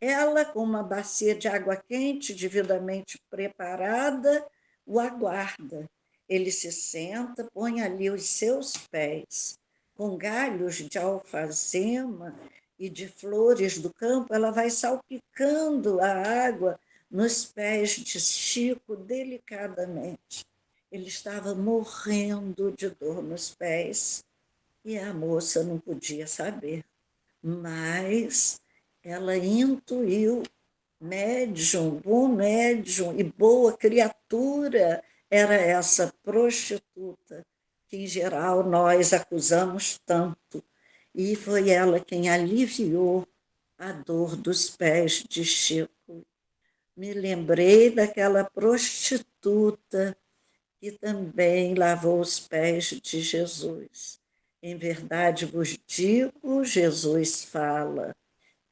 Ela, com uma bacia de água quente, devidamente preparada, o aguarda. Ele se senta, põe ali os seus pés. Com galhos de alfazema e de flores do campo, ela vai salpicando a água nos pés de Chico delicadamente. Ele estava morrendo de dor nos pés e a moça não podia saber, mas ela intuiu, bom médium e boa criatura era essa prostituta, que em geral nós acusamos tanto, e foi ela quem aliviou a dor dos pés de Chico. Me lembrei daquela prostituta que também lavou os pés de Jesus. Em verdade vos digo, Jesus fala,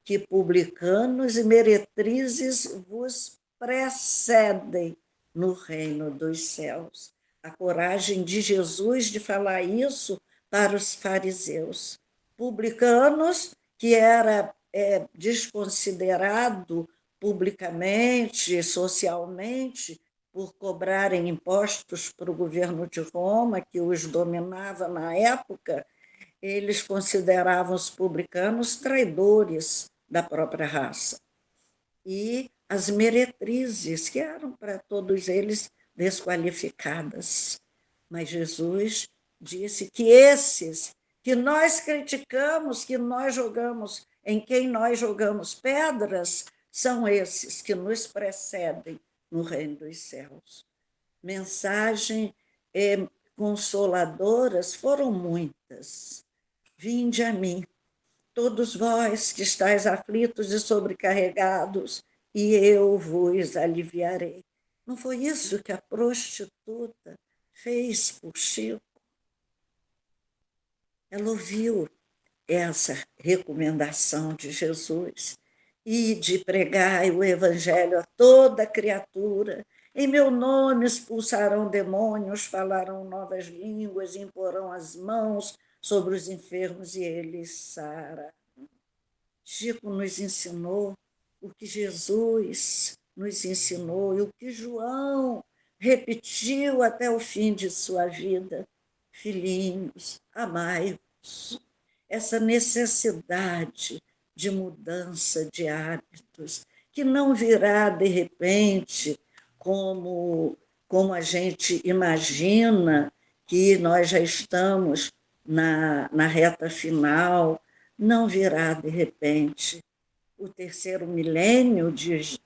que publicanos e meretrizes vos precedem no reino dos céus. A coragem de Jesus de falar isso para os fariseus. Publicanos, que era desconsiderado publicamente, socialmente, por cobrarem impostos para o governo de Roma, que os dominava na época, eles consideravam os publicanos traidores da própria raça. E as meretrizes, que eram para todos eles desqualificadas. Mas Jesus disse que esses que nós criticamos, que nós jogamos, em quem nós jogamos pedras, são esses que nos precedem no reino dos céus. Mensagem consoladoras foram muitas. Vinde a mim, todos vós que estáis aflitos e sobrecarregados, e eu vos aliviarei. Não foi isso que a prostituta fez por Chico? Ela ouviu essa recomendação de Jesus e de pregar o evangelho a toda criatura. Em meu nome expulsarão demônios, falarão novas línguas, imporão as mãos sobre os enfermos e eles sararão. Chico nos ensinou o que Jesus nos ensinou e o que João repetiu até o fim de sua vida. Filhinhos, amai-vos. Essa necessidade de mudança de hábitos, que não virá de repente, como a gente imagina que nós já estamos na reta final, não virá de repente. O terceiro milênio,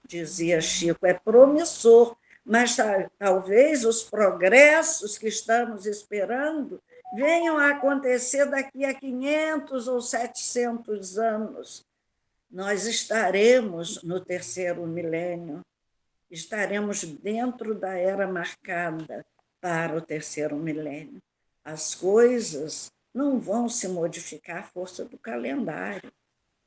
dizia Chico, é promissor, mas talvez os progressos que estamos esperando venham a acontecer daqui a 500 ou 700 anos. Nós estaremos no terceiro milênio, estaremos dentro da era marcada para o terceiro milênio. As coisas não vão se modificar à força do calendário.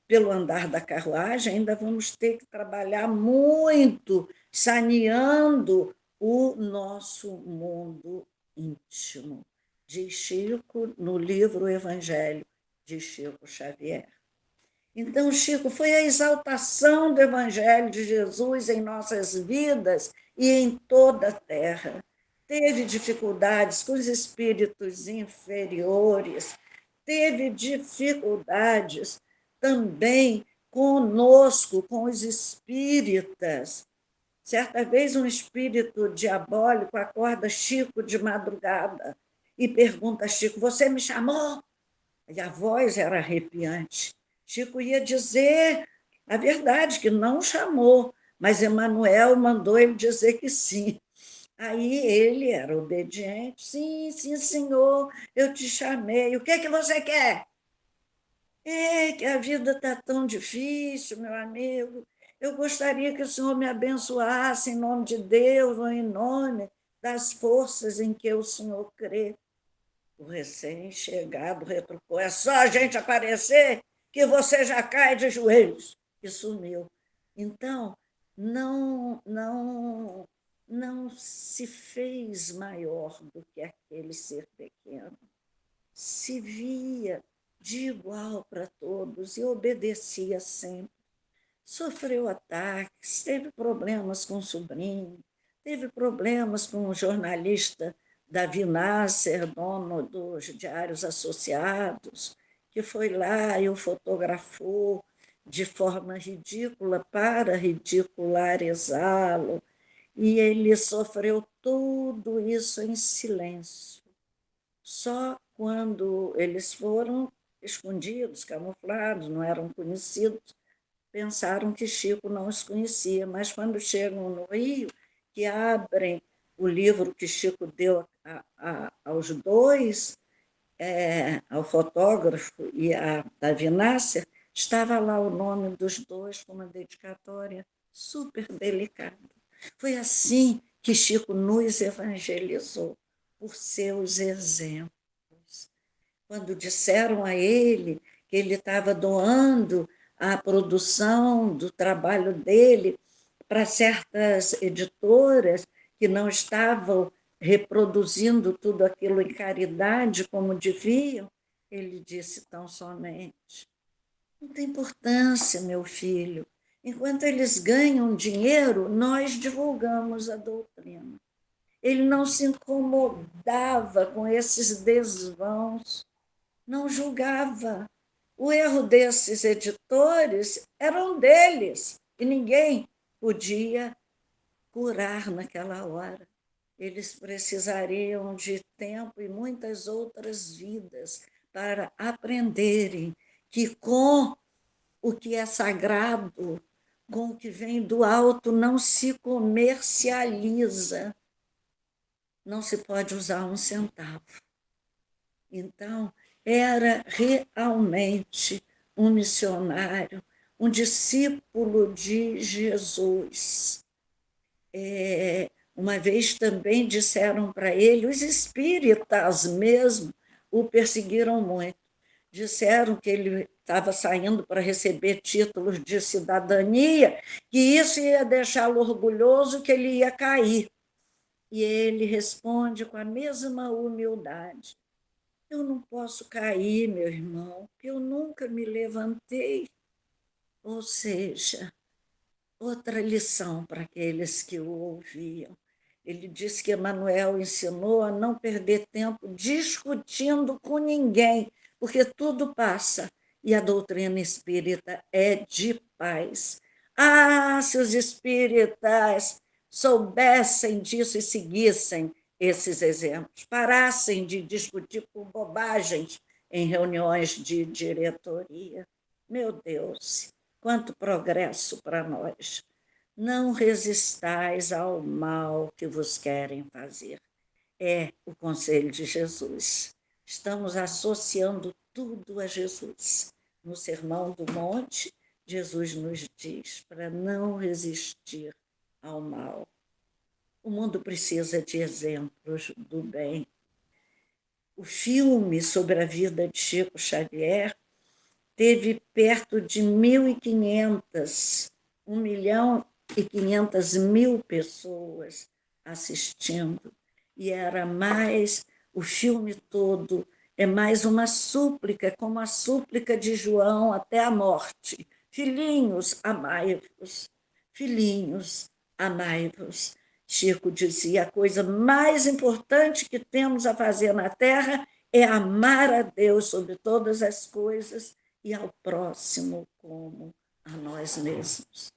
Pelo andar da carruagem, ainda vamos ter que trabalhar muito, saneando o nosso mundo íntimo, diz Chico no livro O Evangelho de Chico Xavier. Então, Chico, foi a exaltação do Evangelho de Jesus em nossas vidas e em toda a terra. Teve dificuldades com os espíritos inferiores, teve dificuldades também conosco, com os espíritas. Certa vez, um espírito diabólico acorda Chico de madrugada e pergunta a Chico: você me chamou? E a voz era arrepiante. Chico ia dizer a verdade, que não chamou, mas Emmanuel mandou ele dizer que sim. Aí ele era obediente. Sim, sim, senhor, eu te chamei. O que é que você quer? É que a vida está tão difícil, meu amigo. Eu gostaria que o senhor me abençoasse em nome de Deus ou em nome das forças em que o senhor crê. O recém-chegado retrucou: é só a gente aparecer que você já cai de joelhos. E sumiu. Então, não se fez maior do que aquele ser pequeno. Se via de igual para todos e obedecia sempre. Sofreu ataques, teve problemas com o sobrinho, teve problemas com o jornalista Davi Nasser, dono dos Diários Associados, que foi lá e o fotografou de forma ridícula para ridicularizá-lo. E ele sofreu tudo isso em silêncio. Só quando eles foram escondidos, camuflados, não eram conhecidos, pensaram que Chico não os conhecia, mas quando chegam no Rio, que abrem o livro que Chico deu aos dois, ao fotógrafo e a Davi Nasser, estava lá o nome dos dois com uma dedicatória super delicada. Foi assim que Chico nos evangelizou, por seus exemplos. Quando disseram a ele que ele estava doando a produção do trabalho dele para certas editoras que não estavam reproduzindo tudo aquilo em caridade como deviam, ele disse tão somente: não tem importância, meu filho. Enquanto eles ganham dinheiro, nós divulgamos a doutrina. Ele não se incomodava com esses desvãos, não julgava. O erro desses editores era um deles, e ninguém podia curar naquela hora. eles precisariam de tempo e muitas outras vidas para aprenderem que com o que é sagrado, com o que vem do alto, não se comercializa, não se pode usar um centavo. Então, era realmente um missionário, um discípulo de Jesus. Uma vez também disseram para ele, os espíritas mesmo o perseguiram muito. Disseram que ele estava saindo para receber títulos de cidadania, que isso ia deixá-lo orgulhoso, que ele ia cair. E ele responde com a mesma humildade: eu não posso cair, meu irmão, porque eu nunca me levantei. Ou seja, outra lição para aqueles que o ouviam. Ele disse que Emmanuel ensinou a não perder tempo discutindo com ninguém, porque tudo passa e a doutrina espírita é de paz. Ah, se os espíritas soubessem disso e seguissem esses exemplos, parassem de discutir por bobagens em reuniões de diretoria. Meu Deus, quanto progresso para nós! Não resistais ao mal que vos querem fazer. É o conselho de Jesus. Estamos associando tudo a Jesus. No Sermão do Monte, Jesus nos diz para não resistir ao mal. O mundo precisa de exemplos do bem. O filme sobre a vida de Chico Xavier teve perto de 1.500, 1.500.000 pessoas assistindo. E era mais, o filme todo é mais uma súplica, como a súplica de João até a morte. Filhinhos, amai-vos. Filhinhos, amai-vos. Chico dizia, a coisa mais importante que temos a fazer na Terra é amar a Deus sobre todas as coisas e ao próximo como a nós mesmos.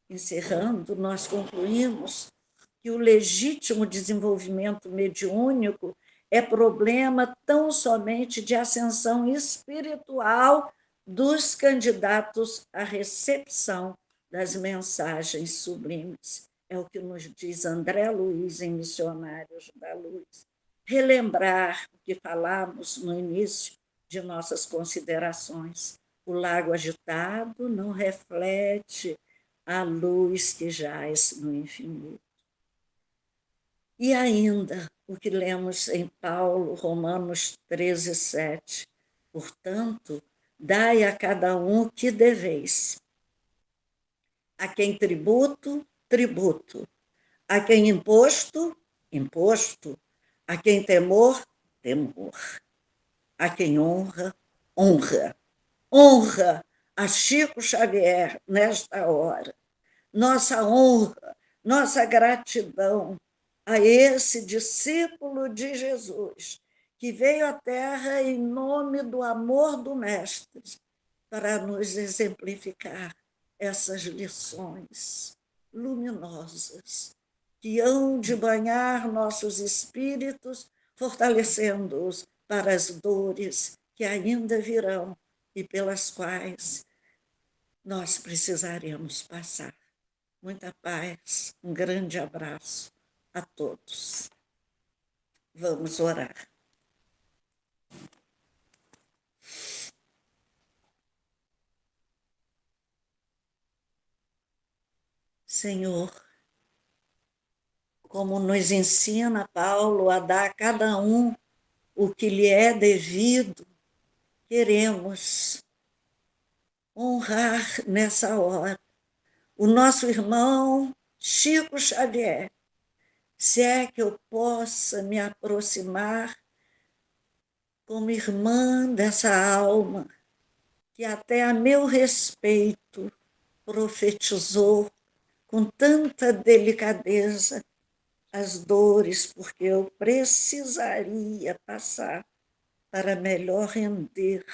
Encerrando, nós concluímos que o legítimo desenvolvimento mediúnico é problema tão somente de ascensão espiritual dos candidatos à recepção das mensagens sublimes. É o que nos diz André Luiz em Missionários da Luz. Relembrar o que falamos no início de nossas considerações. O lago agitado não reflete a luz que jaz no infinito. E ainda o que lemos em Paulo, Romanos 13:7. Portanto, dai a cada um o que deveis. A quem tributo, tributo. A quem imposto, imposto. A quem temor, temor. A quem honra, honra. Honra a Chico Xavier nesta hora. Nossa honra, nossa gratidão a esse discípulo de Jesus, que veio à Terra em nome do amor do Mestre, para nos exemplificar essas lições luminosas, que hão de banhar nossos espíritos, fortalecendo-os para as dores que ainda virão e pelas quais nós precisaremos passar. Muita paz, um grande abraço a todos. Vamos orar. Senhor, como nos ensina Paulo a dar a cada um o que lhe é devido, queremos honrar nessa hora o nosso irmão Chico Xavier, se é que eu possa me aproximar como irmã dessa alma, que até a meu respeito profetizou com tanta delicadeza as dores, porque eu precisaria passar para melhor render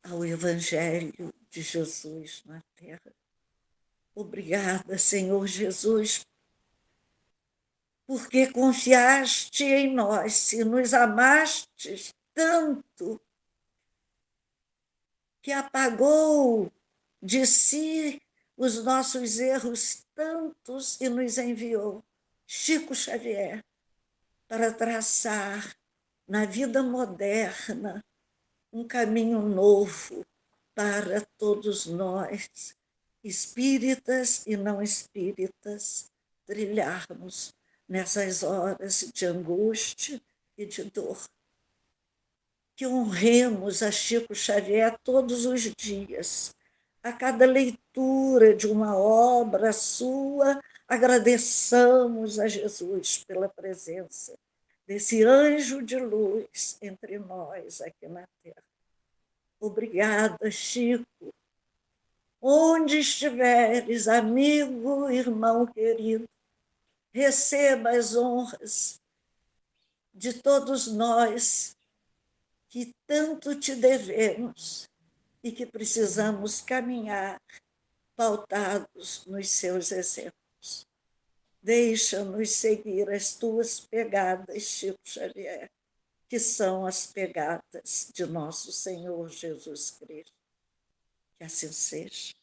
ao Evangelho de Jesus na Terra. Obrigada, Senhor Jesus, porque confiaste em nós e nos amaste tanto que apagou de si os nossos erros tantos e nos enviou Chico Xavier para traçar na vida moderna um caminho novo para todos nós, espíritas e não espíritas, trilharmos nessas horas de angústia e de dor. Que honremos a Chico Xavier todos os dias, a cada leitura de uma obra sua, agradeçamos a Jesus pela presença desse anjo de luz entre nós aqui na Terra. Obrigada, Chico. Onde estiveres, amigo, irmão querido, receba as honras de todos nós que tanto te devemos e que precisamos caminhar pautados nos seus exemplos. Deixa-nos seguir as tuas pegadas, Chico Xavier, que são as pegadas de nosso Senhor Jesus Cristo. Que assim seja.